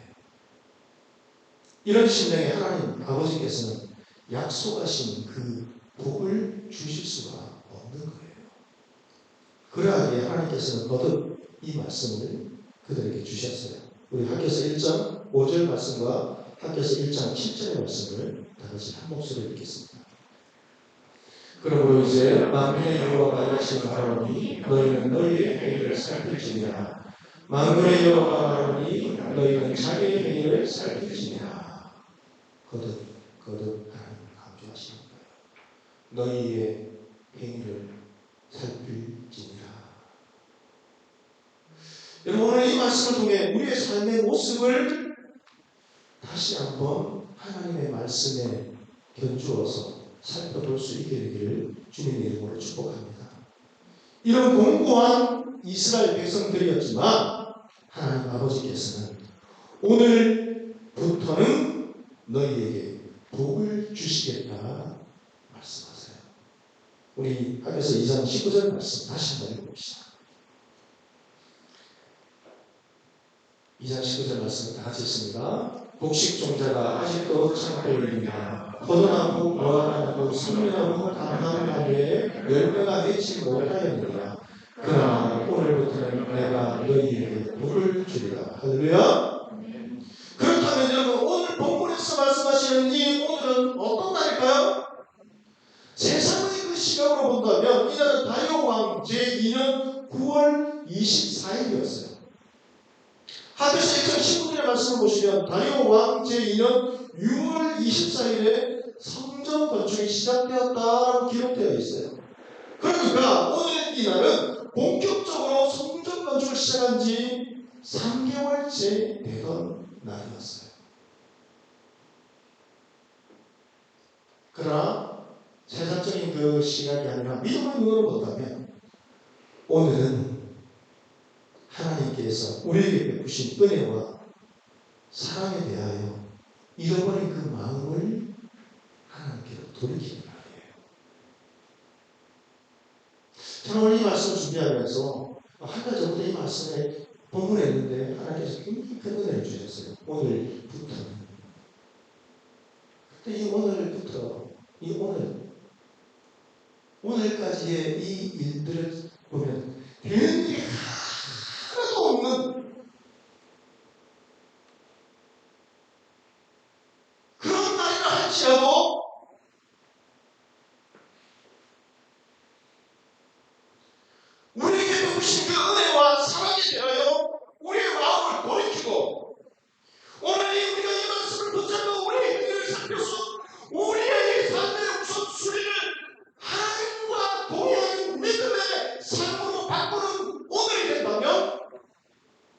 이런 심령에 하나님 아버지께서는 약속하신 그 복을 주실 수가 없는 거예요. 그러하기에 하나님께서는 거듭 이 말씀을 그들에게 주셨어요. 우리 학교에서 1장 5절 말씀과 학교에서 1장 7절의 말씀을 다 같이 한 목소리로 읽겠습니다. 그러므로 이제 만군의 여호와가 이르시기 바라오니 너희는 너희의 행위를 살필지니라. 만군의 여호와가 말하오니 너희는 자기의 행위를 살필지니라. 거듭 하나님을 강조하시는 거예요. 너희의 행위를 살필지니라. 여러분 오늘 이 말씀을 통해 우리의 삶의 모습을 다시 한번 하나님의 말씀에 견주어서 살펴볼 수 있게 되기를 주님의 이름으로 축복합니다. 이런 공고한 이스라엘 백성들이었지만 하나님 아버지께서는 오늘부터는 너희에게 복을 주시겠다 말씀하세요. 우리 앞에서 2장 19절 말씀 다시 한번 읽어봅시다. 2장 19절 말씀 다 같이 있습니다. 곡식 종자가 아직도 창고에 있느냐 포도나무, 무화과나무, 수미나무, 감나무나무에 열매가 맺지 못하였느냐 그러나 오늘부터는 내가 너희에게 복을 주리라. 할렐루야. 그렇다면 여러분 오늘 본문에서 말씀하시는 이 오늘은 어떤 날일까요? 세상의 그 시각으로 본다면 이날은 다리오 왕 제2년 9월 24일이었어요. 하드서 2019년의 말씀을 보시면 다리오 왕 제2년 6월 24일에 성전 건축이 시작되었다라고 기록되어 있어요. 그러니까 오늘 이날은 본격적으로 성전 건축을 시작한 지 3개월째 되던 날이었어요. 그러나 세상적인 그 시각이 아니라 믿음의 눈으로 본다면 오늘은 하나님께서 우리에게 베푸신 은혜와 사랑에 대하여 잃어버린 그 마음을 하나님께로 돌이키는 날이에요. 저는 오늘 이 말씀을 준비하면서 한 달 전부터 이 말씀에 본문에 있는데 하나님께서 굉장히 큰 은혜를 주셨어요. 오늘부터는. 근데 이 오늘까지의 이 일들을 보면 되는 일이 하나도 없는 그런 날이라 할지라도 우리에게 베푸신 그 은혜와 사랑에 대하여 우리의 마음을 돌이키고 오늘 우리가 이 말씀을 붙잡고 우리의 행위를 살펴서 우리의 삶의 우선순위를 하나님과 동의하는 믿음의 삶으로 바꾸는 오늘이 된다면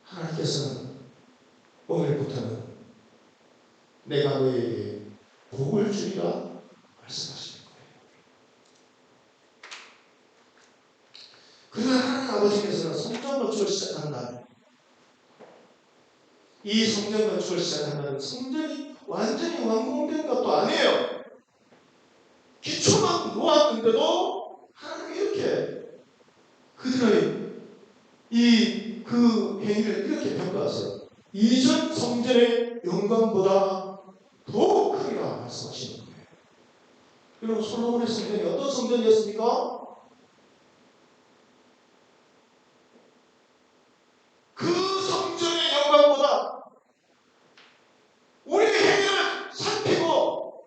하나님께서는 오늘부터는 내가 너에게 복을 주리라 말씀하시는 거예요. 그러나 하나님 아버지께서는 성전 건축을 시작한 날, 이 성전 건축을 시작한 날은 성전이 완전히 완공된 것도 아니에요. 기초만 놓았는데도 하나님이 이렇게 그들의 그 행위를 이렇게 평가하세요. 이전 성전의 영광보다 더 크리라 말씀하시는 거예요. 여러분 솔로몬의 성전이 어떤 성전이었습니까? 그 성전의 영광보다 우리의 행위를 살피고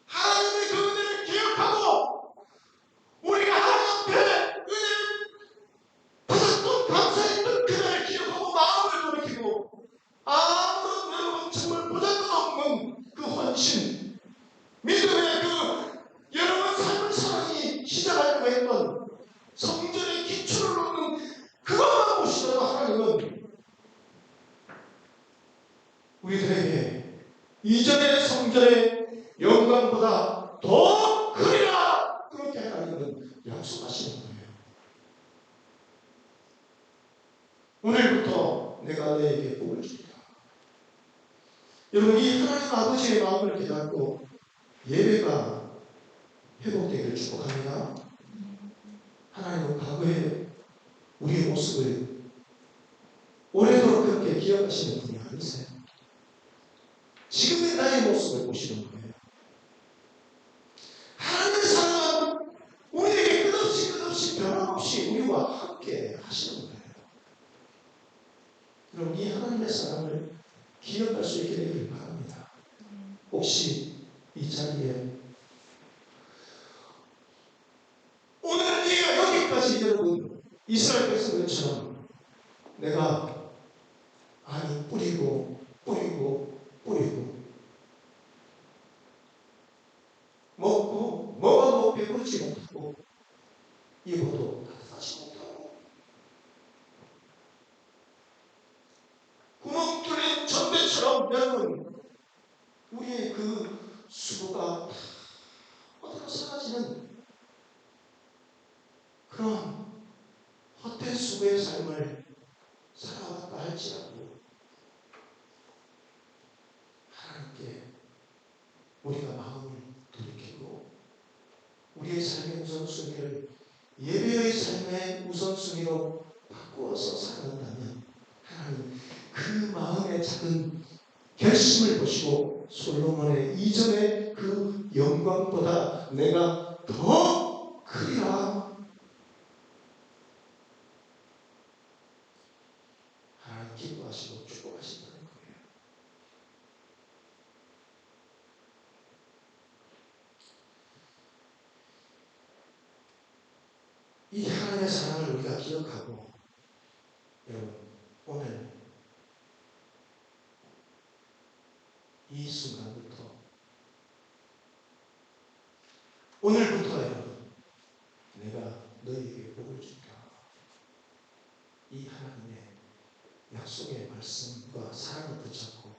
하나님의 그 은혜를 기억하고 우리가 하나님 앞에 은혜를 받았던 감사했던 그날을 기억하고 마음을 돌이키고 아무런 여러분 정말 보잘것없는 그 헌신 믿음의 그 여러분 삶을 사랑이 시작하려고 했던 성전의 기초를 놓는 그것만 보시더라도 하나님은 우리들에게 이전의 성전의 영광보다 더 크리라 그렇게 하나님은 약속하시는 거예요. 오늘부터 내가 너에게 복을 주리라. 여러분 이 하나님 아버지의 마음을 깨닫고 예배가 회복되기를 축복합니다. 하나님은 과거에 우리의 모습을 오래도록 그렇게 기억하시는 분이 아니세요. 지금의 나의 모습을 보시는 거예요. 하나님의 사랑은 우리에게 끝없이 변함없이 우리와 함께 하시는 거예요. 여러분 이 하나님의 사랑을 기억할 수 있게 되기를 바랍니다. 혹시 이 자리에 오늘 네가 여기까지 여러분 이스라엘 백성들처럼 내가 뿌리고 먹고 배부르지 못하고 입어도 따뜻하지 못하고 구멍 뚫린 전대처럼 여러분 우리의 그 수고가 어디로 사라지는 그런 헛된 수고의 삶을 살아왔다 할지라도 우리가 마음을 돌이키고 우리의 삶의 우선순위를 예배의 삶의 우선순위로 바꾸어서 살아간다면 하나님 그 마음의 작은 결심을 보시고 솔로몬의 이전의 그 영광보다 내가 더 크리라 하나님 기뻐하시고 축복하신다는 거예요. 이 하나님의 사랑을 우리가 기억하고 여러분 오늘 이 순간부터 오늘부터 여러분 내가 너희에게 복을 줄까 이 하나님의 약속의 말씀과 사랑을 붙잡고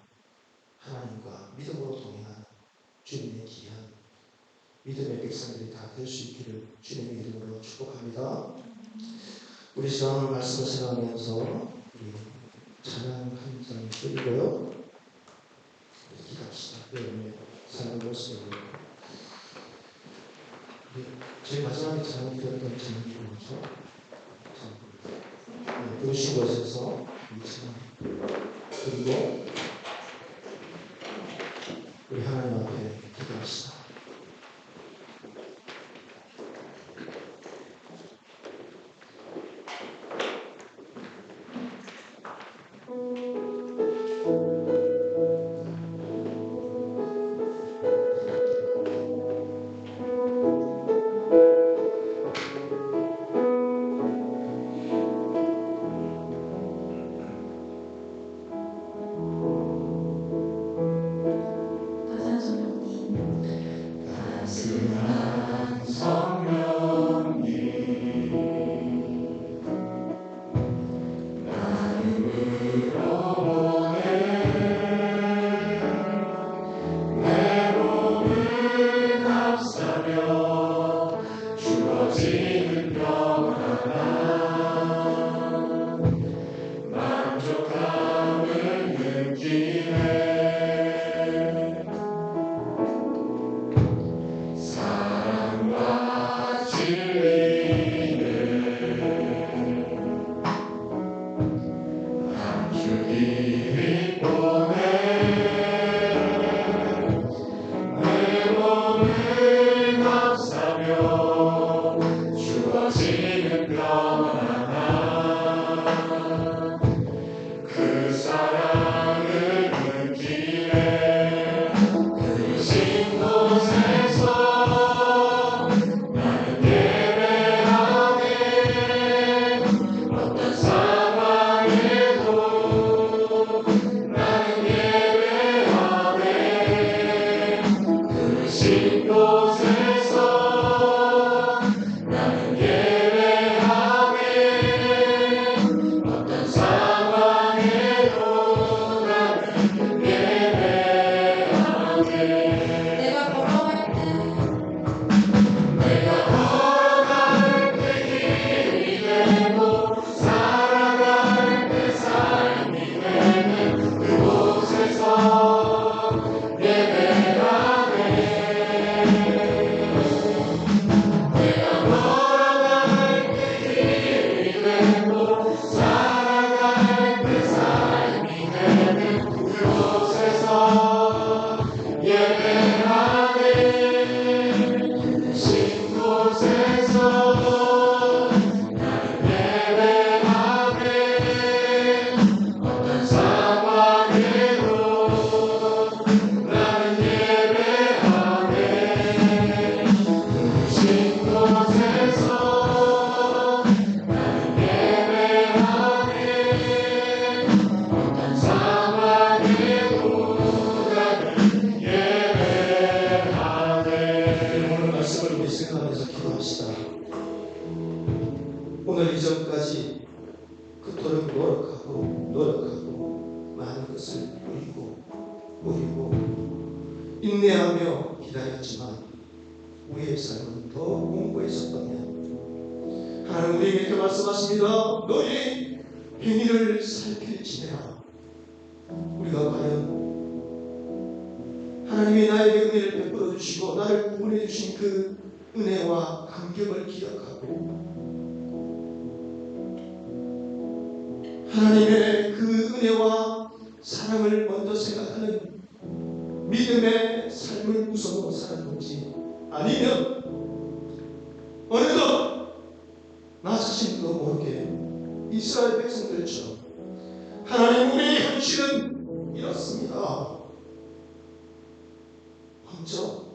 하나님과 믿음으로 동행하는 주님의 귀한 믿음의 백성들이 다 될 수 있기를 주님의 이름으로 축복합니다. 우리 시간 오늘 말씀을 생각하면서 우리 찬양 한 장 드리고요. 기도합시다. 여러분의 삶의 모습으로 제일 마지막에 찬양 드렸던 찬양이 뭐죠? 부르신 곳에서 이 찬양 그리고 우리 하나님 앞에 기도합시다. 오늘 이전까지 그토록 노력하고 많은 것을 누리고 인내하며 기다렸지만 우리의 삶은 더 공고해졌다면 하나님 우리에게 이렇게 말씀하십니다. 너희 행위를 살필지니라. 우리가 과연 하나님이 나에게 은혜를 베풀어 주시고 나를 구원해 주신 그 은혜와 감격을 기억하고 하나님의 그 은혜와 사랑을 먼저 생각하는 믿음의 삶을 우선으로 살았는지 아니면 어느덧 나 자신도 모르게 이스라엘 백성들처럼 하나님 우리의 현실은 이렇습니다. 먼저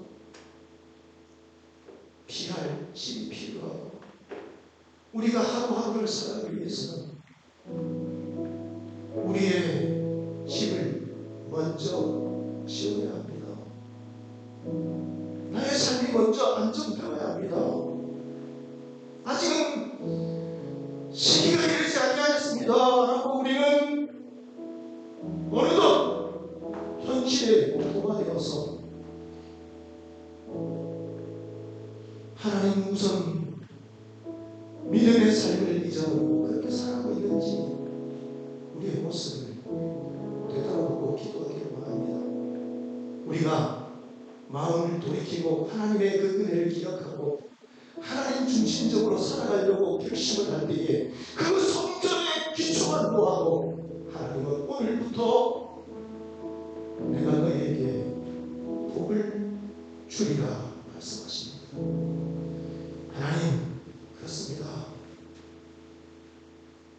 피할 집이 필요하고 우리가 하루하루를 살아가기 위해서는 우리의 집을 먼저 지어야 합니다. 나의 삶이 먼저 안정되어야 합니다. 아직은 시기가 이르지 아니하였습니다 라고 우리는 어느덧 현실에 동화되어서 하나님 우선 믿음의 삶을 잊어버리고 그렇게 살아가고 있는지 우리의 모습을 되돌아보고 기도하기를 원합니다. 우리가 마음을 돌이키고 하나님의 그 은혜를 기억하고 하나님 중심적으로 살아가려고 결심을 할 때에 그 성전의 기초가 노하고 하나님은 오늘부터 내가 너희에게 복을 주리라 말씀하십니다. 하나님 그렇습니다.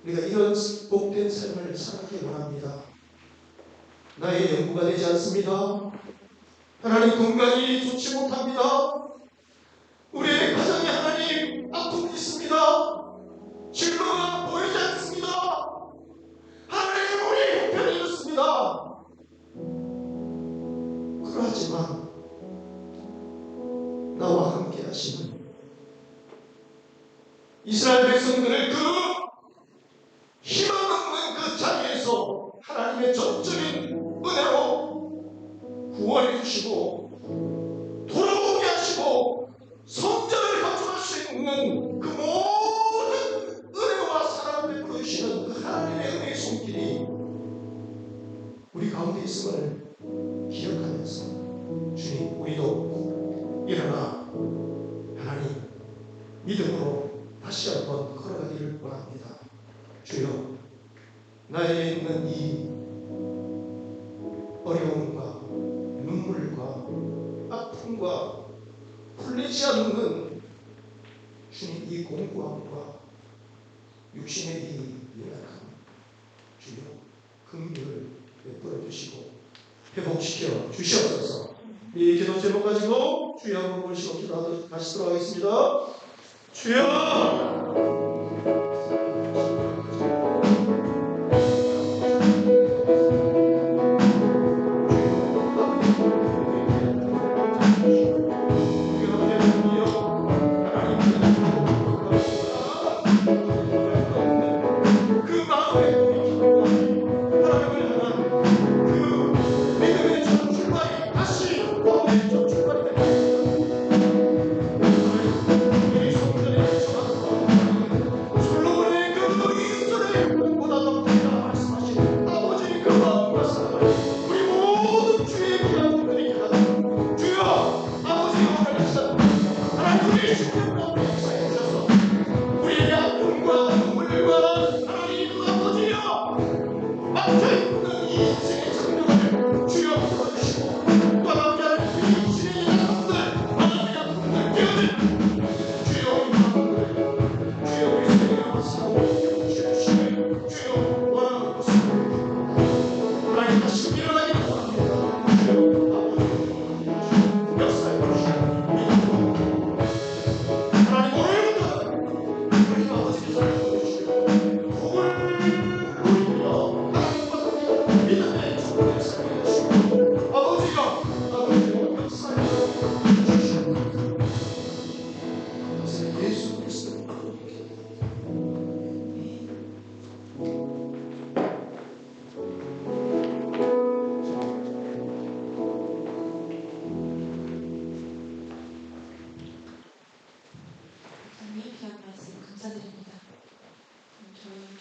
우리가 이런 복된 삶을 살아가기 원합니다. 나의 연구가 되지 않습니다. 하나님 건강이 좋지 못합니다. 우리의 가정에 하나님 아픔이 있습니다. 진로가 보이지 않습니다. 하나님 우리 형편이 이렇습니다. 그러하지만 나와 함께 하시는 이스라엘 백성들의 그 희망 없는 그 자리에서 하나님의 전적인 은혜로 구원해 주시고 돌아오게 하시고 성전을 건축할 수 있는 그 모든 은혜와 사랑을 베풀어 주시는 그 하나님의 은혜의 손길이 우리 가운데 있음을 기억하면서 주님 우리도 일어나 하나님 믿음으로 다시 한번 걸어가기를 원합니다. 주여 나에게 있는 이 어려움과 눈물과 아픔과 풀리지 않는 주님 이 공고함과 육신의 이 연약함 주여 긍휼을 베풀어 주시고 회복시켜 주시옵소서. 이 기도 제목 가지고 주여 한번 보시고 기도하도록 다시 돌아가겠습니다. 주여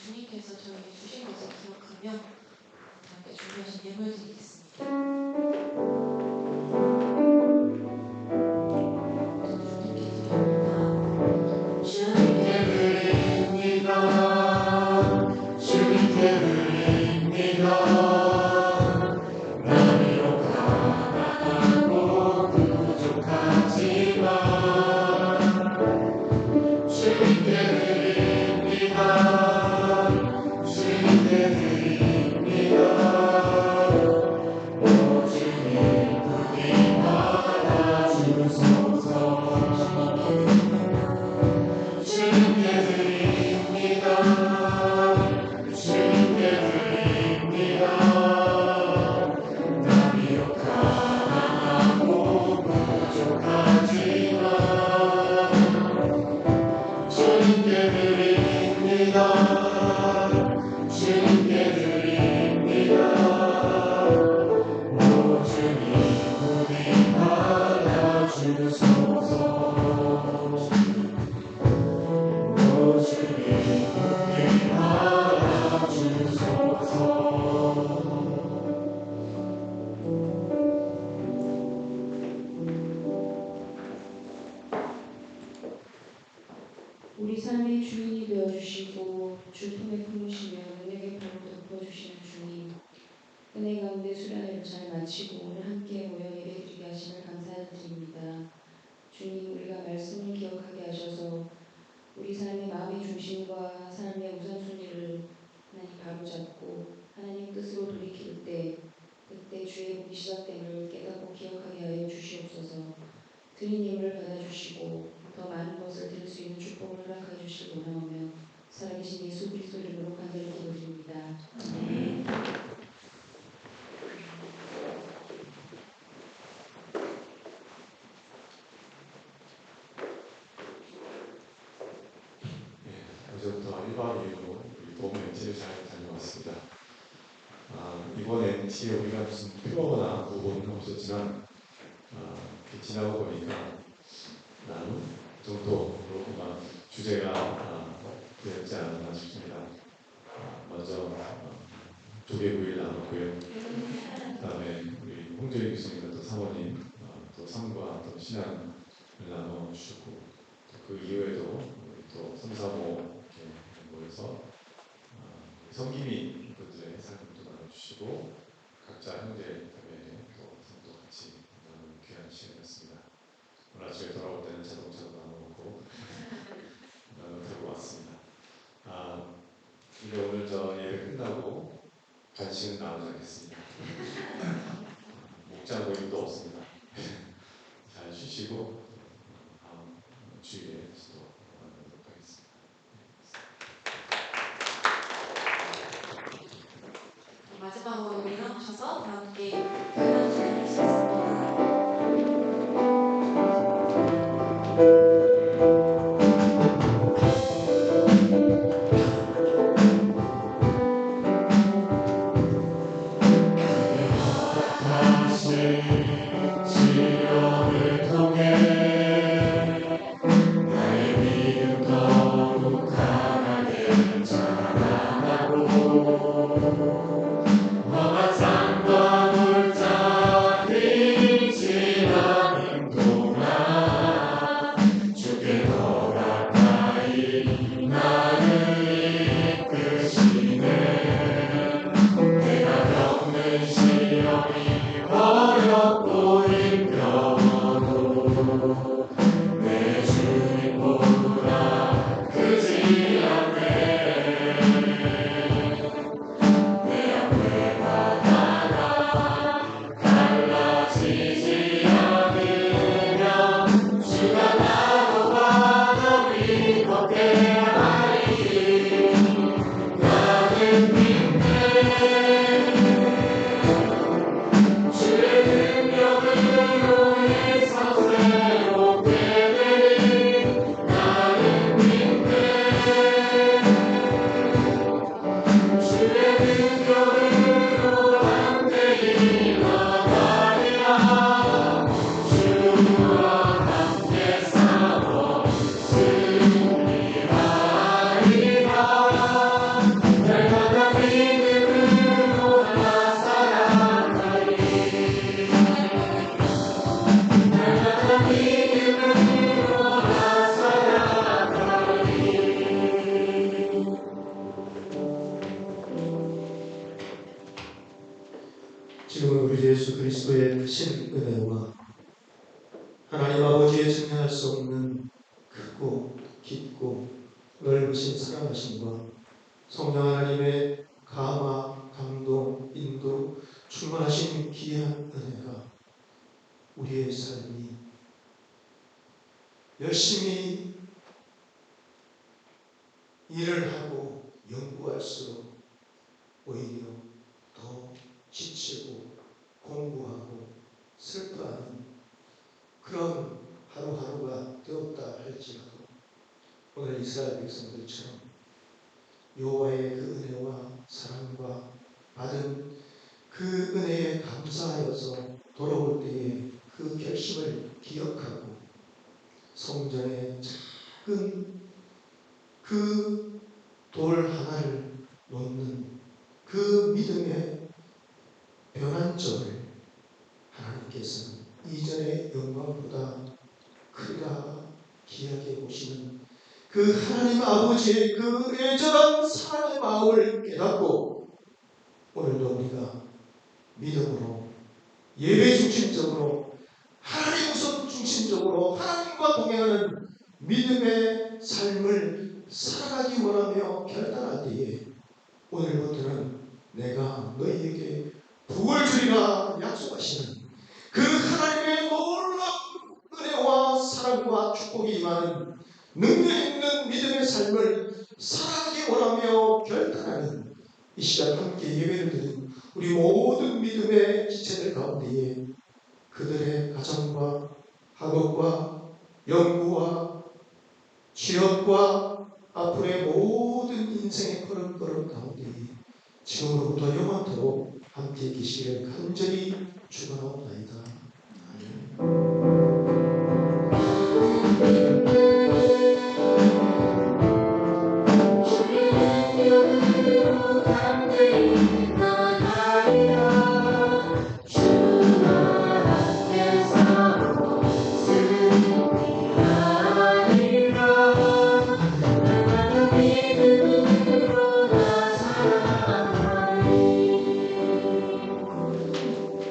주님께서 저에게 주신 것을 기억하며 함께 준비하신 예물 드리겠습니다. 삶의 주인이 되어주시고 주 품에 품으시며 능력의 팔로 덮어주시는 주님, 은혜 가운데 수련회를 잘 마치고 오늘 함께 모여 예배드리게 하심을 감사드립니다. 주님, 우리가 말씀을 기억하게 하셔서 우리 삶의 마음의 중심과 삶의 우선순위를 하나님 바로잡고 하나님 뜻으로 돌이킬 때 그때 주의 복이 시작됨을 깨닫고 기억하게 하여 주시옵소서. 드린 예물을 받아주시고 더 많은 것을 드릴 수 있는 축복을 허락하여 주시길 원하오며 살아계신 예수 그리스도 이름으로 간절히 기도드립니다. 아멘. 어제부터 1박 2일로 우리 봄 MT를 잘 다녀왔습니다. 이번 MT에 우리가 무슨 표어나 구호는 없었지만 지나고 보니까 나름 정도 주제가 되었지 않았나 싶습니다. 먼저 조개구이를 나눴고요. 그 다음에 우리 홍조희 교수님과 또 사모님 또 삶과 또 신앙을 나눠주셨고 그 이후에도 우리 또 3, 4, 5 이렇게 모여서 성김이 분들의 삶을 또 나눠주시고 각자 형제자매의 또 삶도 같이 나누는 귀한 시간이었습니다. 오늘 아침에 돌아올 때는 자동차도 나눠놓고 들고 왔습니다. 근데 오늘 저 예배 끝나고 간식은 나오지 않겠습니다. 목장 모임도 없습니다. 잘 쉬시고 다음 주일에 다시 또 만나도록 하겠습니다. 마지막으로 일어나셔서 다 함께 결혼 시간을 하시겠습니다. 시험을 통해 나의 믿음 더욱 강하게 자라나고 험한 산과 물자리 지나는 동안 주께 더 가까이 나를 이끄시네. 내가 겪는 시험이 어렵고 힘겨워도 내 주님보다 크지 않네. 내 앞에 바다가 갈라지지 않으며 주가 나로 바다 위 걷게 하리니 나는 믿네. 주의 능력으로 인해서 새롭게 되리 나는 믿네. 주의 능력으로 담대히 나가리라. 주와 함께 싸워 승리하리라. 날마다 믿음으로 나 살아가리. 날마다 믿음으로 나 살아가리. 지금은 우리 주 예수 그리스도의 크신 은혜와 하나님 아버지의 증명할 수 없는 크고 깊고 넓으신 사랑하심과 성령 하나님의 감화, 감동, 인도, 충만하신 귀한 은혜가 우리의 삶이 열심히 일을 하고 연구할수록 오히려 더 지치고 공부하고 슬퍼하는 그런 하루하루가 되었다 할지라도 오늘 이스라엘 백성들처럼 여호와의 그 은혜와 사랑과 받은 그 은혜에 감사하여서 돌아올 때에 그 결심을 기억하고 성전에 작은 그 돌 하나를 놓는 그 믿음의 변환점을 하나님께서는 이전의 영광보다 크다 귀하게 보시는 그 하나님 아버지의 그 애절한 사랑의 마음을 깨닫고 오늘도 우리가 믿음으로 예배 중심적으로 하나님 우선 중심적으로 하나님과 동행하는 믿음의 삶을 살아가기 원하며 결단할 때에 오늘부터는 내가 너희에게 복을 주리라 약속하시는 그 하나님의 놀라운 은혜와 사랑과 축복이 임하는 능력 있는 믿음의 삶을 살아가기 원하며 결단하는 이 시간 함께 예배를 드린 우리 모든 믿음의 지체들 가운데에 그들의 가정과 학업과 연구와 취업과 앞으로의 모든 인생의 걸음걸음 가운데 지금으로부터 영원토록 함께 계시기를 간절히 축원하옵나이다. 아멘.